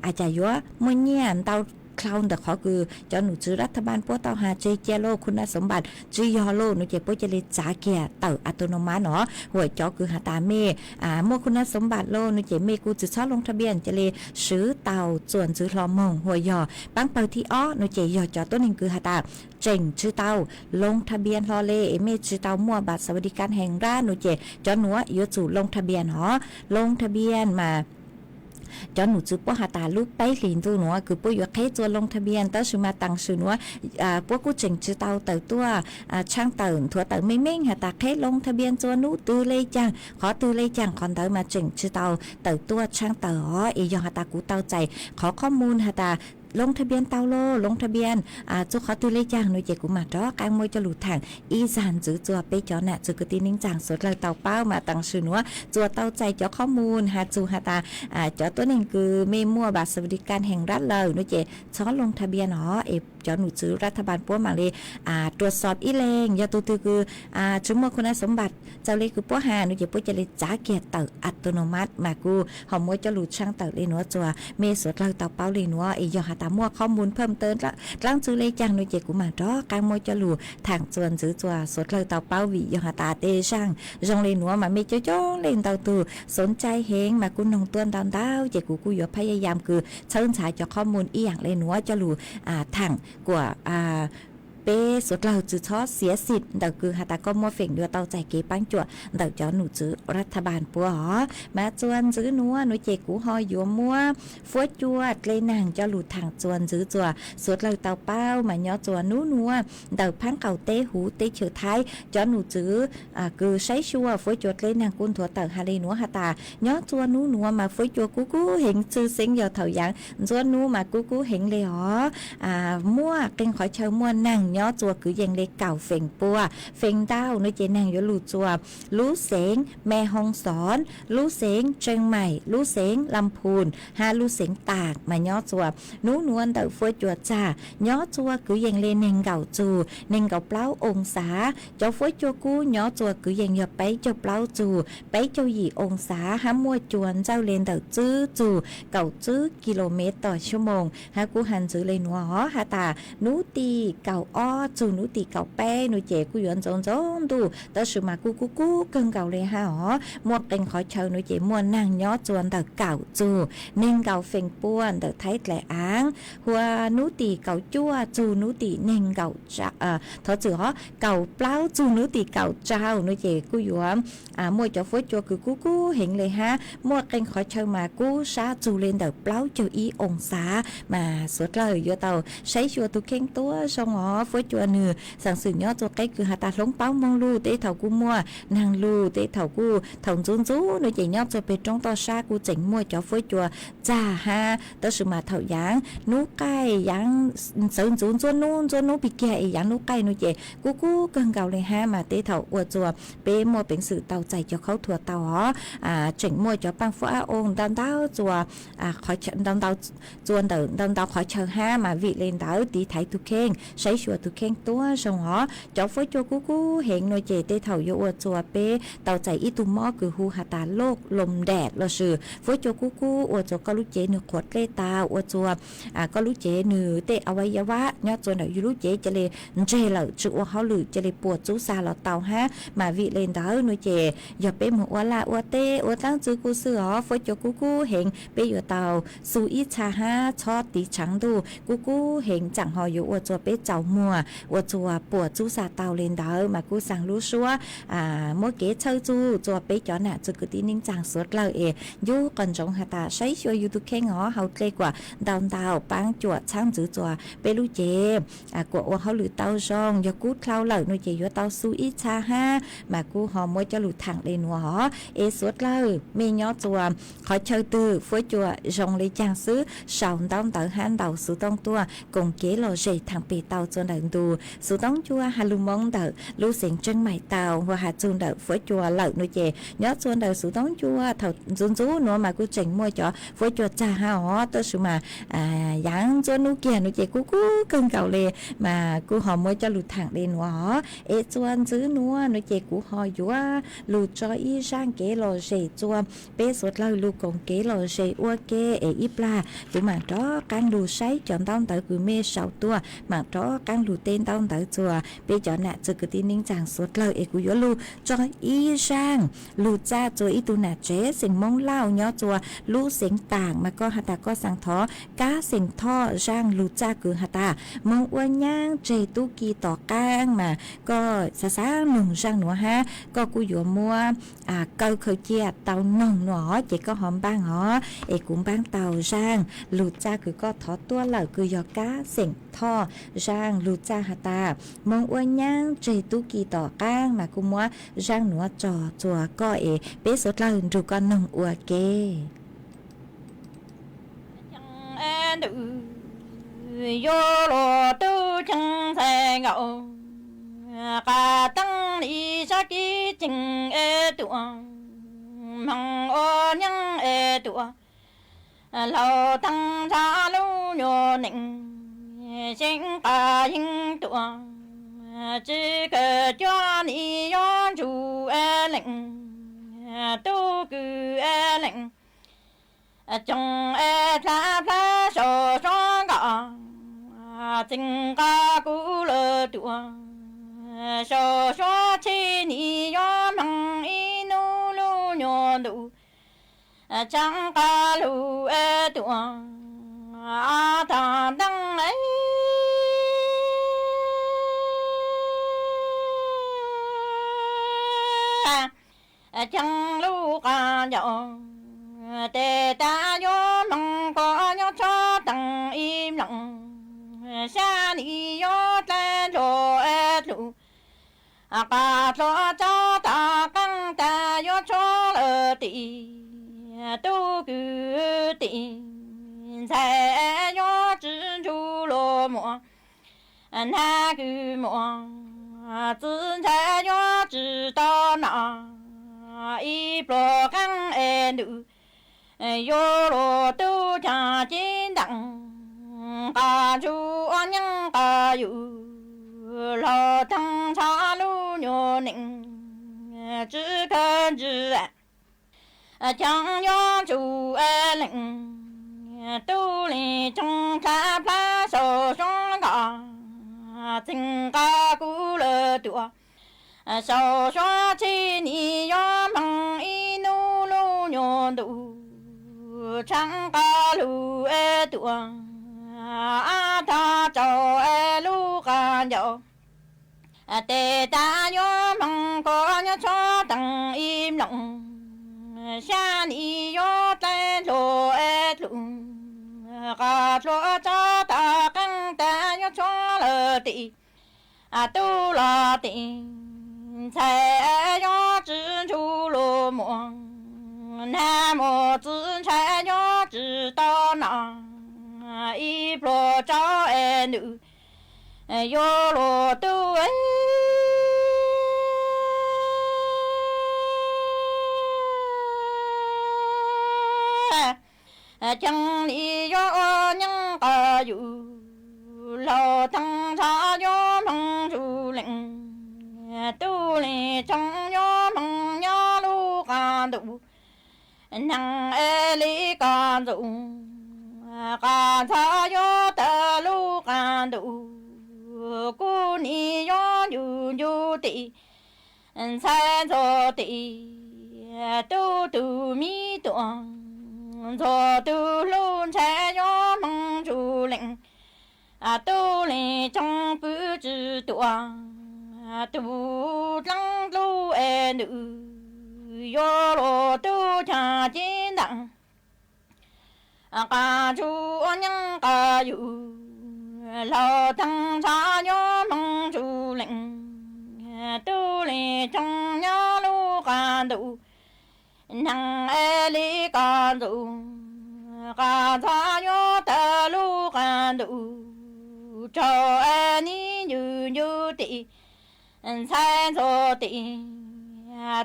อาจจะยัวเมื่อเนี่ยเตาคลาวแต่ขอคือจอหนูจื้อรัฐบาลพวกเตาหาเจเจโลคุณสมบัติจื้อยอโลหนูเจ็บปวดจะเลยจ้าเกียเตอร์อัตโนมัติเนาะหัวจอคือหาตาเมมั่วคุณสมบัติโลหนูเจ็บเมกูจะชอบลงทะเบียนจะเลยซื้อเตาส่วนจื้อลอมงหัวยอปังเปิดที่อ้อหนูเจ็บยอจอตัวนึงคือหาตาเจ๋งชื่อเตาลงทะเบียนรอเลเมชื่อเตามั่วบัตรสวัสดิการแห่งรัฐหนูเจ็บจอหนูยอจู่ลงทะเบียนลงทะเบียนมาจอหนูจื้อป้อหาตาลูกไปหลินตัวหนูคือป้ออยู่แค่ตัวลงทะเบียนตั้งชื่อมาตั้งชื่อหนูป้อกูเจ๋งชื่อเตาเต่าตัวช่างเต่าถั่วเต่าไม่เม่งหาตาแค่ลงทะเบียนตัวนู้ตื้อเลยจังขอตื้อเลยจังคอนเตอร์มาเจ๋งชื่อเตาเต่าตัวช่างเต่ายอหาตากูเต่าใจขอข้อมูลหาตาลงทะเบียนเตาโลลงทะเบียนจุขอตุเลจางหน่วยเจกุมาดอกางมวยจะหลุดทางอีสานจื้อจัวไปจอน่ะจื้อกตีนิ่งจางสดเลยเตาเป้ามาตั้งชื่อนัวจัวเตาใจจอข้อมูลหาจูหาตาจอตัวนึงคือเมมั่วบัตรสวัสดิการแห่งรัฐเลยหน่วยเจช้อนลงทะเบียนจอหนูจื้อรัฐบาลป้วมาเลยตรวจสอบอีเลงยาตัวคือชุมมคุณสมบัติเจ้าเลยคือป้วหาหนูเจป้วจะเลยจ้าเกียรเตออัตโนมัติมากูหอมมวยจะหลุดช่างเตอเลยนัวจัวเมสดเลยเตาเป้าเลยนัวยอหาตามั่วข้อมูลเพิ่มเติมละกลางจื้อเลยจังหนูเจกูมาดอกกางมวยจะหลุดทางจวนจื้อจัวสดเลยเตาเป้าวิยอหาตาเตช่างจงเลยนัวมาเมจ้องเล่นเตาตูสนใจเฮงมากูนงต้นดาวเจกูอยู่พยายามคือเชิญฉายจากข้อมูลอีอย่างเลยนัวจะหลุดทางกว่า เป้สุดเราจื้อทอเสียสิทธิ์เดาคือหาตาก็มัวเฝ่งด้วยเตาใจเก๋ปังจั่วเดาจอหนูจื้อรัฐบาลปัวหอมาจวนจื้อนัวหนูเจกูหอยัวมัวฟัวจวดเลยนางเจ้าหลุดทางจวนจื้อจั่วสุดเราเตาเป้ามาย่อจัวนัวเดาพังเก่าเต้หูเต้เฉือท้ายจอหนูจื้อคือใช้ชัวฟัวจวดเลยนางกุนถั่วเตาฮาลีนัวหาตาย่อจัวนัวมาฟัวจัวกูเห็นจื้อเสียงยอเถายังจวนนัวมากูเห็นเลยหอมั่วเก่งขอเชิญมั่วนั่งย่อจัวคือยังเลยเก่าเฝ่งปัวเฝ่งดาวนึกเจนางยลูจัวรู้เสียงแม่ฮองสอนรู้เสียงเชียงใหม่รู้เสียงลำพูนหารู้เสียงตากมาย่อจัวนู้นวลเต่าฟัวจัวจ้าย่อจัวคือยังเลยเน่งเก่าจูเน่งเก่าเปล่าองศาเจ้าฟัวจัวกูย่อจัวคือยังยอไปเจ้าเปล่าจูไปเจ้าหยี่องศาหามัวจวนเจ้าเลนเต่าจื้อจูเก่าจื้อกิโลเมตรต่อชั่วโมงหากูหันจื้อเลยนัวหอหาตานูตีเก่าอ้อจูนูตีเก่าแป้นูเจกูยวนจงดูแต่สุมากูเกิงเก่าเลยฮะหอมัวเก่งขอเชิญนูเจมัวนั่งย่อจวนเต่าเก่าจูเน่งเก่าเฝ่งป้วนเต่าไทยแหล่อ้างหัวนูตีเก่าจั่วจูนูตีเน่งเก่าจ้าเท่าจือหอเก่าเปล่าจูนูตีเก่าเจ้านูเจกูยวนมัวจะฟุ้ยจัวคือกูเห็นเลยฮะมัวเก่งขอเชิญมากูซาจูเลนเต่าเปล่าเจ้าอีองศามาสุดเลยยัวเต่าใช้ชัวตุเข่งตัวสองหอฟุ้ยจัวเนื้อสั่งสื่อย่อตัวใกล้คือหาตาล้งเป้ามองลูเตะเถากูมัวนางลูเตะเถากูถงจูนูเจย่อจะไปตรงต่อซากูเจ๋งมัวจะฟุ้ยจัวจ้าฮะแต่สุมาเถายังนูไก่ยังเสริมจูนจวนนู้ปีแก่ยังนูไก่นูเจกูเกิงเก่าเลยฮะมาเตะเถาอวดจัวเป้มัวเป็นสื่อเต่าใจจะเข้าถั่วเต่าหอเจ๋งมัวจะปังฟ้าองดันเต้าจัวขอดันเต้าจวนดันเต้าขอเชิญฮะมาvị lênเต้าตีไทยตุเข่งใช้ชัวตุเข่งตัวสองหอเจ้าฟุ้ยจัวกูเห็นนูเจเตะเถาอยู่อวดจัวเป้เต่าใจอีตุมอคือหูหาตาโลกลมแดดละสื่อฟุ้ยจัวกูอวดจัวก็รู้เจหนึ่งขวดเล่ตาอวดจัวก็รู้เจหนึ่งเตะอวัยวะยอดจวนอยู่รู้เจจะเลยเจเหล่าจุอเขาหรือจะเลยปวดจูซาเราเต่าฮะมาvị lênเต้านูเจอย่าเป้หมูอวละอวเตอวตั้งจือกูเสือฟุ้ยจัวกูเห็นเป้อยู่เต่าสู่อีชาฮะชอตีฉังดูกูเห็นจังหออยู่อวดจัวเป้เจ้ามัวอวดจัวปวดจูซาเต่าlênเต้ามากูสั่งรู้ชัวมัวเก๋เชิญจูจัวเป้จ่อหน้าจือกูตีนิ่งจังสวดเลยยูก่อนจงหาตาใช้ชัวยูทูบแค่งอเฮาเกกว่าดาวปังจัวช่างจือจัวเป้รู้เจกว่าเขาหรือเต้าซองอย่ากูเคล้าเหล่าหนูเจยัวเต้าซูอีชาฮะมากูหอมวยจะหลุดทางเลยหนัวหอสวดเลยมีย่อจัวขอเชิญตือฟุ้ยจัวจงเลยจังซื้อสาวต้องเต้าหันเต้าสูต้องตัวกงเก๋หล่อเจทางปีเต้าจนเดินดูสูต้องจัวฮาลุมองเต้ารู้เสียงจังใหม่เต้าว่าหาจูนเต้าฟุ้ยจัวเหล่าหนูเจย่อจวนเต้าสูต้องจัวเต้าจูนัวมากูเจ๋งมวยจ่อฟุ้ยจัวจ้าฮะหอตัวสูมายังจวนนูเกียนูเจกูเกินเก่าเลยมากูหอมมวยจะหลุดทางเลยหนัวจวนซื้อนัวนูเจกูหอยัวหลุดจออีช่างเก๋หล่อเจจัวเป้สดเลยลูกกงเก๋หล่อเจอ้วเก๋อีปลากูมาจ้อการดูใช้จอนต้องเต๋อกูเมย์สาวตัวมาจ้อการดูเต้นต้องเต๋อจัวเป้จอนน่ะจะกูตีนิ่งจังสดเลยกูยัวลูจออีช่างลูจ้าจัวอีตูน่ะเจ๊เสียงมงเล่าย่อจัวลูเสียงต่างมาก็หาตาก็สั่งท้อก้าเสียงท่อช่างลูจ้าคือหาตามงอ้วนย่างเจตุกีต่อก้างมาก็ซาหนุ่งช่างหนัวฮะก็กูอยู่มัวเกาเคยเจียเตาหน่งหนอเจก็หอมบ้างหอกุ้งบ้างเตาช่างลูจ้าคือก็ทอตัวเหล่าคือยอก้าเสียงท่อช่างลูจ้าหาตามงอ้วนย่างเจตุกีต่อก้างมากูมัวช่างหนัวจอจัวก็เป๊ะสดเลยดูก็หน่งอัวเกyo lo tu chẳng sai ngậu cả tăng đi sa ki chừng tu mong ô nhang tu lâu tăng ra lu nhô nịnh sinh cả hình tu chỉ cần cho ni yon chủ lệnh tu cứ lệnh trong pha so so cả tình ca cũ lơ tua so so chi ni yon hằng i nu lu nhon du chẳng ca lu tua ta đăng ấy chẳng lúc giọng để ta vô mong có nhớ cho tầng im lặng xa đi vô tên rồi lụ cả cho ta căng ta vô cho lỡ tì tu cứ tì sẽ vô chữ chú lô mùa na cứ mùa tự sẽ vô chữ to nọ y pro căng nữ yo lo tu cha chín đặng ca chu an nhân ca yu lo thăng cha lu nhô nịnh chữ thân chữ chẳng yo chu lệnh tu li trong cha pha sổ trong gà tình ca cú lơ tua sổ xóa chi ni yo bằng y nu lu nhô đủ chẳng ca lu tua ta cho lu ca nhô tê ta yo bằng có nhớ cho tầng im lặng xa ni yo tên lô lụng ca cho ta căng ta nhớ cho lơ tị tu la tị才要知出落寞，那么自才要知道那一波招爱女，有罗都chẳng lý do những ca yu lo thăng cha do mong du lệnh tu li trong gió mong gió lu ca đủ năng li ca đủ ca cha gió ta lu ca đủ cu ni gió yu yu ti sai cho ti tu tu mi tuang cho tu lu sai gió mong du lệnh tu li trong bứ chữ tuang tu lăng lu nữ yo lo tu cha chín đặng ca chu nhân ca yu lo thăng cha yo mong chu lệnh tu li trong nhớ lu ca đủ năng li ca đủ ca cha yo ta lu ca đủ cho ni như như tỷ sai cho tỷ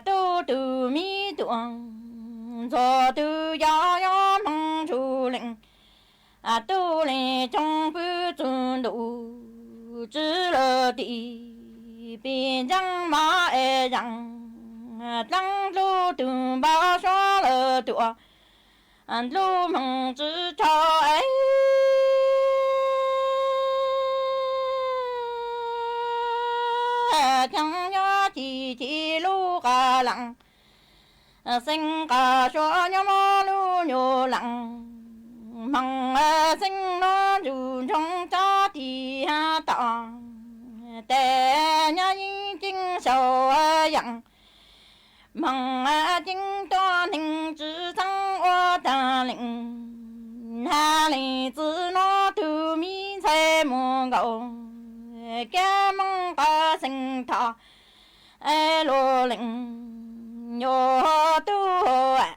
tu tu mi tuang cho tu ya ya mong chu lệnh tu lì trong bứ chuan đủ chữ lơ tỷ bên răng má e răng răng lu tu bao xóa lơ tụa lu mong chữ cho ấy chẳng nhớ chỉ lu ca lặng sinh ca cho nhớ mơ lu nhô lặng mong sinh nó dù trong cho thì ha tọ tè nhớ chính sầu dặn mong chính cho hình chữ sang ô ta lệnh ha lì chữ nó từ mi xe mùa gầu cái mong ta sinh thọ lô lệnh nhô tu à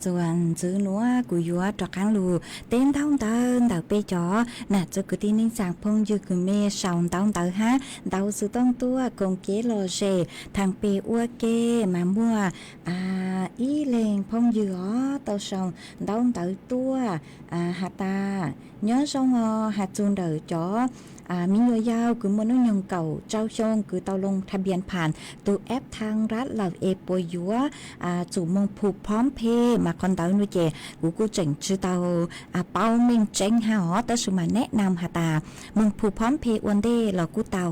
chuẩn chữ núa của yua trọc kháng lù tên thông tơn đào bê chó nà cho cứ tin ninh sàng phong dư cứ mê sòng tông tờ ha đào sự tông tua cùng kế lò rề thằng bê ua kê mà mua ý lên phong dư ó tàu sòng tông tờ tua hạt ta nhớ xong hạt chun đời chó มียาวคือมนุษย์ยงเก่าเจ้าชงคือเตาลงทะเบียนผ่านตัวแอปทางรัฐเหล่าเอปวยยัวจู่มงผูกพร้อมเพย์มาคอนเตานุเจกูเจ๋งชื่อเตาเป้าเมงเจ๋งฮะอ๋อแต่สุมาแนะนำหาตามงผูกพร้อมเพย์วันเดย์เรากูเตา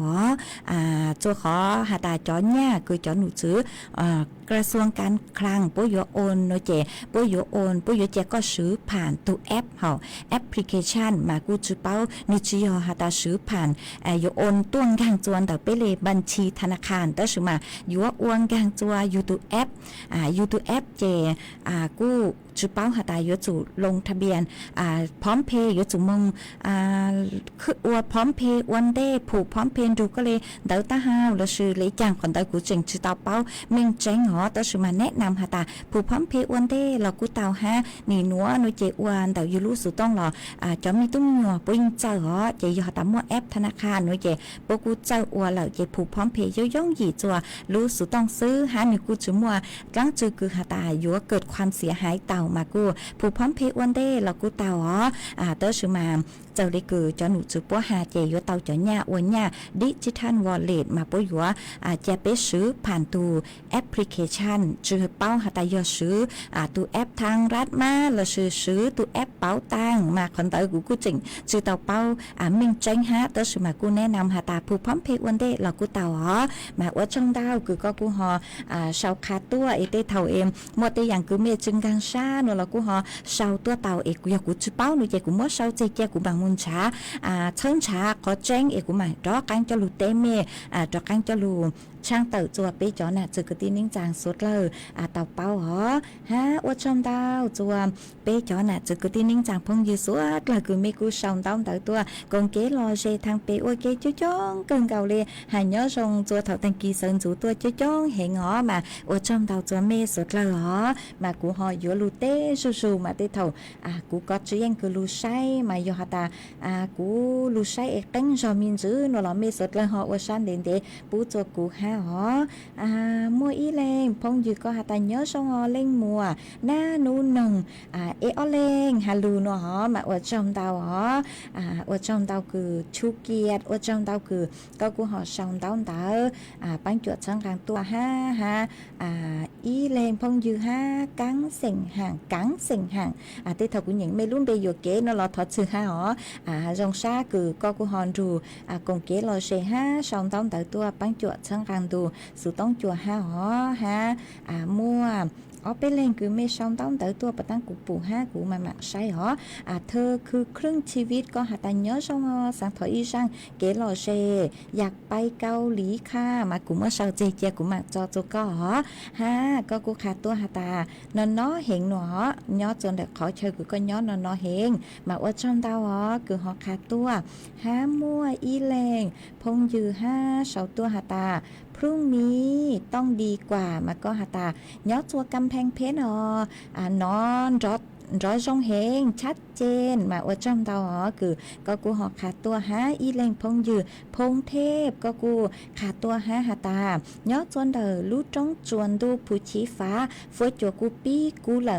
อ๋อตัวขอหาตาจอนเนี่ยคือจอนหนูซื้อกระทรวงการคลังปุยโอนโนเจปุยโอนปุยเจก็ซื้อผ่านตัวแอปเหาแอปพลิเคชันมากูจื้อเป้านิจิยอหาตาซื้อผ่านโยโอนต้วงกางจวนแต่ไปเลยบัญชีธนาคารแต่สุมาอยู่ว่าอวงกางจัวยูทูบแอปยูทูบแอปเจกูจื้อเป้าหาตาโยจูลงทะเบียนพร้อมเพย์โยจูมงคืออวดพร้อมเพย์วันเดย์ผูกพร้อมเพย์ดูก็เลยเดาตาฮาวแล้วซื้อเลยจังคนเดากูเจ๋งจื้อเตาเป้าเมงเจ๋งอ๋อแต่สุมาแนะนำหาตาผูกพร้อมเพย์วันเดย์เรากูเตาฮะนี่นัวหนูเจอวันแต่ยูรู้สุดต้องหรอจะมีตุ้มหัวปุ้งเจ้าอ๋อเจยอตามัวแอปธนาคารหนูเจปกูเจ้าอวดเหล่าเจผูกพร้อมเพย์ย่องหยีจัวรู้สุดต้องซื้อหาหนูกูจื้อมัวตั้งจื้อคือหาตาอยู่ว่าเกิดความเสียหายเต่ามากูผูกพร้อมเพย์วันเดย์เรากูเต่าอ๋อเตอร์ชื่อมาเจ้าได้คือจะหนูจื้อปัวหาเจยเต่าจะหน้าอวนหน้าดิจิทัลวอลเล็ตมาปัวอยู่จะไปซื้อผ่านตัวแอปพลิเคชันจื้อเป้าหาตายอซื้อตัวแอปทางรัฐมาเราซื้อตัวแอปเป๋าตังมาคนเตอร์กูจิงจื้อเต่าเป้าเมงเจ๋งฮะเตอร์ชื่อมากูแนะนำหาตาผูกพร้อมเพย์วันเดย์เรากูเต่าอ๋อมาว่าช่องดาวคือก็กูหอชาวคาตัวเอเตเท่าเอ็มหมดแต่อย่างคือเมจึงกังชาหนูเรากูหอชาวตัวเต่าเอกกูอยากกูจื้อเป้าหนูเจกูมั่วชาวเจเจกูบางมุนช้าเชิงช้าขอแจ้งเอกกูมาดอกกังจะลูเตเมดอกกังจะลูช่างเต่าจัวไปจอน่ะจือกตีนิ่งจางสุดเลยเต่าเป้าหอฮะว่าชมดาวจัวไปจอน่ะจือกตีนิ่งจางพงยืดสุดเลยคือไม่กูชมดาวเต่าตัวกงเก๋รอเจทางไปโอเคจ้จ้องเกินเก่าเลยหายย้อทรงจัวเต่าตังกีเซินจูตัวจ้จ้องเห็นหอมาว่าชมดาวจัวเมสุดเลยหอมากูหอยัวลูเต้สู้ๆมาเต้เท่ากูก็จะยังคือลูไซมาโยฮาตากูลูไซเอกตั้งจอมินจื้อหนูหล่อเมสุดเลยหอว่าชันเด่นเดปูจัวกูหอมัวอีเลงพงยืก็หาตาเยอะชงอเล่งมัวหน้านูนงเออเลงฮาลูนหอมาอวดจอมดาวหอวดจอมดาวคือชูเกียรติอวดจอมดาวคือก็กูหอชงดาวดาวปังจวดช่างกลางตัวฮะอีเลงพงยืกังเสียงห่างกังเสียงห่างที่เท่ากูหญิงไม่รุ่นไปอยู่เก๋นเราถอดชื่อหอจงซาคือก็กูหอนดูกงเก๋เราเชชงดาวตัวปังจวดช่างกลางดูสุต้องจัวหอมั่วไปเล่นคือไม่ชอบต้องเต๋อตัวประตั้งกูปู่กูมาหมักใช่หรอเธอคือครึ่งชีวิตก็หาแต่เยอะชงสังถอยอีช่างเก๋หล่อเชอยากไปเกาหลีค่ะมากูเมื่อเช้าเจียกูมาจอจุก็หรอก็กูขาดตัวหาตานอนน้อเห็นหนอยอจนเด็กขอเชิญกูก็ยอนอนอเห็นมาว่าชอบดาวคือหอขาดตัวมั่วอีแรงพงยือเสาตัวหาตาพรุ่งนี้ต้องดีกว่ามาก็หาตาย้อตัวกำแพงเพชรนอนร้อยจงเฮงชัดเจนมาว่าจอมดาวคือก็กูหอขาดตัวอีเลงพงยือพงเทพก็กูขาดตัวหาตาย้อจวนเดอลู่จงจวนดูผู้ชี้ฟ้าฟวยจัวกูปี้กูเหล่า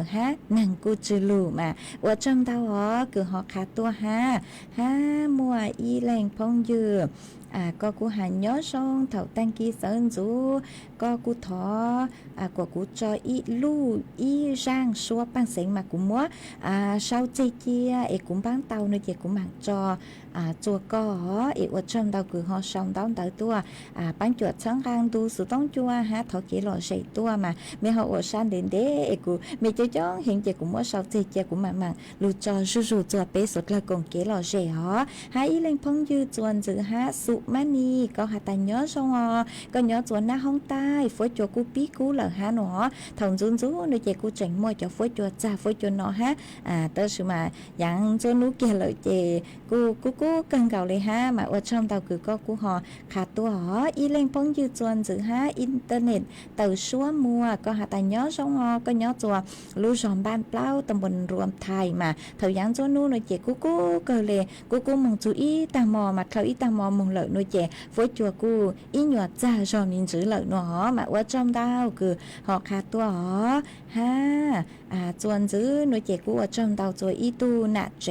นังกูจืลูมาว่าจอมดาวคือหอขาดตัวมัวอีเลงพงยือก็กูหันย้อชงเถ่าตังกีเซินจูก็กูถอกว่ากูจออีลู่อีร่างชัวปังเสียงมากูมัวเช้าเจียเอกุมบ้างเตาในเจกูมังจอจัวก็เอวชมดาวคือหอชงดาวเตาตัวปังจวดช่างกลางดูสุต้องจัวถอเกหล่อใส่ตัวมาไม่หออชันเด่นเด้เอกูไม่จะจ้องเห็นเจกูมัวเช้าเจียกูมังลู่จอจู่จัวเปสุดละกงเกหล่อใส่อีเล่งพงยืดจวนจือสุมานีก็หาแต่เยอะชงก็เยอะจวนหน้าห้องใต้ฝอยจัวกูปีกูเหล่าหนอถงจุนจูในเจกูเจ๋งมวยจะฝอยจัวจ่าฝอยจัวหนอเตอร์ชื่อมาอย่างจนนู้เกเลยเจกูกันเก่าเลยมาว่าชมเตาคือก็กูหอขาดตัวอีเล่งพงยืดจวนจืออินเทอร์เน็ตเตาชัวมัวก็หาแต่เยอะชงก็เยอะจัวลู่จอมบ้านเปล่าตำบลรวมไทยมาเถายังจนนู้ในเจกูก็เลยกูมองจูอีตามอมาเขาอีตามอมองเลยในเจฝอยจัวกูอีหยอดจ่าจอมินจือเลยหนอมาว่าจอมดาวคือหอขาดตัวจวนจื้อหน่วยเจกูว่าจอมดาวจวยอีตูน่ะเจ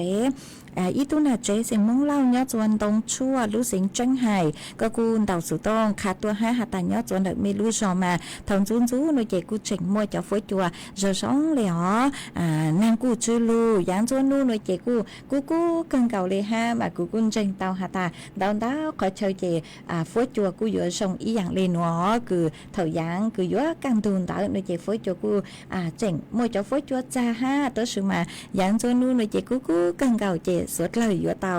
อีตุน่ะเจเสียงมงเล่าเนาะจวนตรงชั่วรู้เสียงจังไห้ก็กูเดาสุต้องขาดตัวห้าหาตาเนาะจวนเด็กไม่รู้จอมาทองจูนจูหน่วยเจกูเจ๋งมวยจะฝอยจัวจะสองเหลียนางกูชื่อลูยางจวนนู่หน่วยเจกูเกินเก่าเลยห้ามากูกุนเจ๋งเตาหาตาเดาขอเชยเจฝอยจัวกูอยู่ทรงอีอย่างเลยเนาะคือเถายางคืออยู่กังตูนเตาหน่วยเจฝอยจัวกูเจ๋งมวยจะฝอยจัวจ้าห้าตัวสุมายางจวนนู่หน่วยเจกูเกินเก่าเจสวดเลยอยู่เตา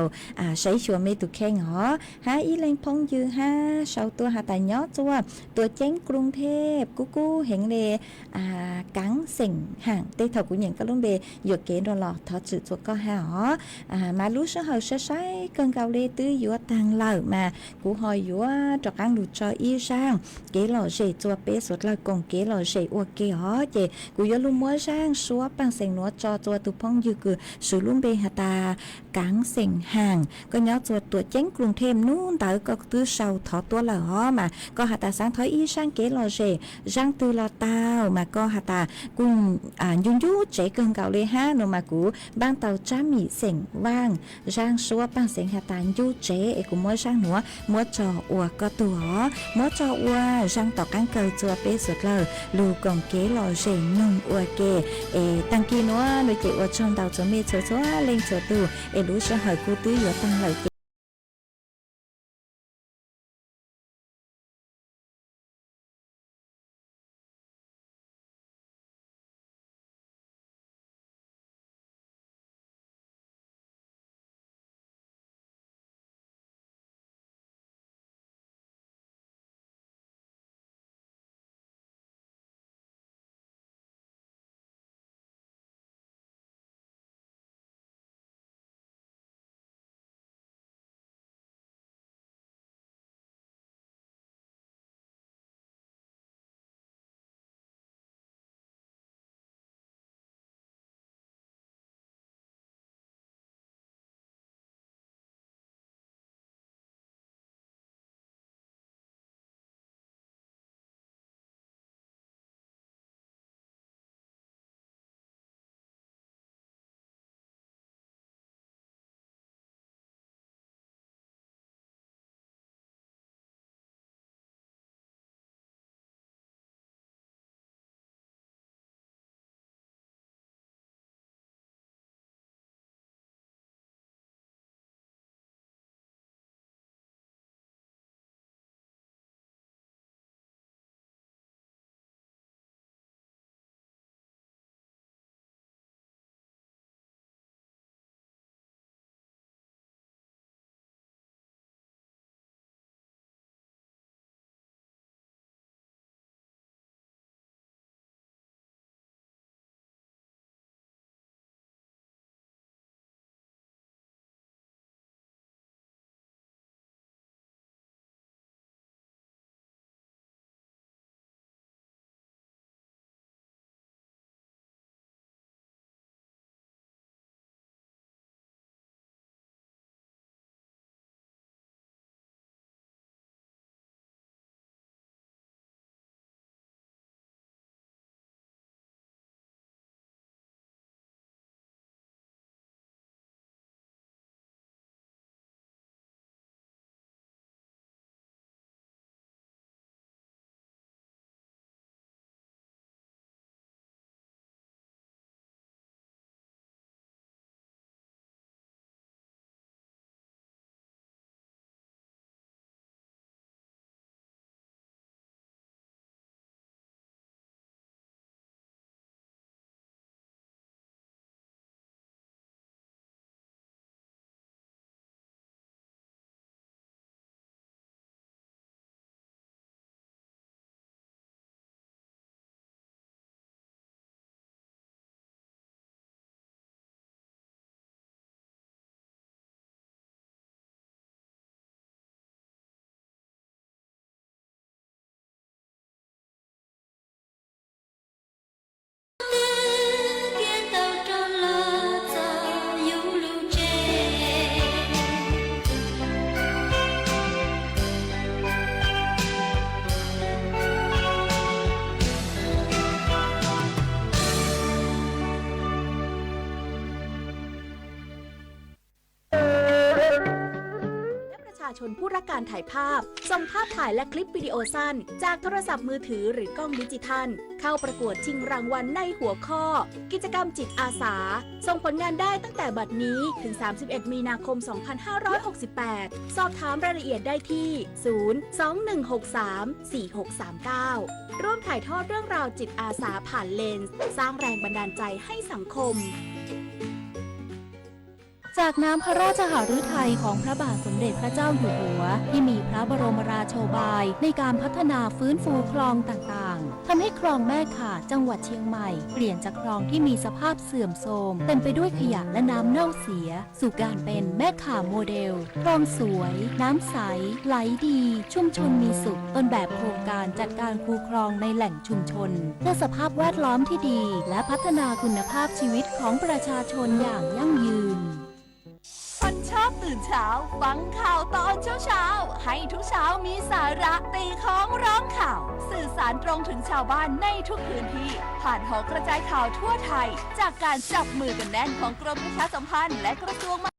ใช้ชัวไม่ตุกแข่งหรอหาอีเลงพงยือห้าเสาตัวหาตาเนาะจัวตัวเจ๋งกรุงเทพกูเห็นเลยกังเสียงห่างเตะเถากูอย่างก็ลงเดอยู่เกณฑ์รอหลอทอดสื่อตัวก็หามารู้เสเหอใช้เกินเก่าเลยตื้ออยู่ตังเหล่ามากูหอยอยู่จอกกังดูจออีช่างเกหล่อเฉยจัวเป๊ะสุดเลยกงเกหล่อเฉยอวกเกหอเจกูยลุมมัวช่างซัวปังเสียงนัวจอตัวตุพงยือคือสูลุ่มเบหตากังเสียงห่างก็เนาะตัวเจ๋งกรุงเทพนู่นแต่ก็ตื้อเสาทอตัวเหล่ามาก็หาตาสังถอยอีช่างเกหล่อเฉยช่างตือลอเต้ามาก็หาตากุนยุ่เจ๋เกินเก่าเลยห้าโนมากูบ้างเตาจ้ามีเสียงว่างช่างซัวปังเสียงหาตายุ่เจ๋เอกูมัวช่างหนัวมัวจออัวก็ตัวมัวจออัวช่างต่อกังเกยจัวเป๊ะสุดเลยลูกงเกหล่อเฉยนุ่งอัวเกตังกีนัวโดยเจอัวชงเตาจะมีเฉยๆเล่งเฉยตัวรู้เฉยกูตื้ออยู่ตั้งเลย ชนผู้รักการถ่ายภาพส่งภาพถ่ายและคลิปวิดีโอสั้นจากโทรศัพท์มือถือหรือกล้องดิจิทัลเข้าประกวดชิงรางวัลในหัวข้อกิจกรรมจิตอาสาส่งผลงานได้ตั้งแต่บัดนี้ถึง 31 มีนาคม 2568 สอบถามรายละเอียดได้ที่ 021634639 ร่วมถ่ายทอดเรื่องราวจิตอาสาผ่านเลนส์สร้างแรงบันดาลใจให้สังคม จากน้ำพระราชหฤทัยของพระบาทสมเด็จพระเจ้าอยู่หัวที่มีพระบรมราโชบายในการพัฒนาฟื้นฟูคลองต่างๆทำให้คลองแม่ข่าจังหวัดเชียงใหม่เปลี่ยนจากคลองที่มีสภาพเสื่อมโทรมเต็มไปด้วยขยะและน้ำเน่าเสียสู่การเป็นแม่ข่าโมเดลคลองสวยน้ำใสไหลดีชุมชนมีสุขต้นแบบโครงการจัดการคูคลองในแหล่งชุมชนเพื่อสภาพแวดล้อมที่ดีและพัฒนาคุณภาพชีวิตของประชาชนอย่างยั่งยืนคนชอบตื่นเช้าฟังข่าวตอนเช้าให้ทุกเช้ามีสาระตีของร้องข่าวสื่อสารตรงถึงชาวบ้านในทุกพื้นที่ผ่านหอกระจายข่าวทั่วไทยจากการจับมือกันแน่นของกรมประชาสัมพันธ์และกระทรวง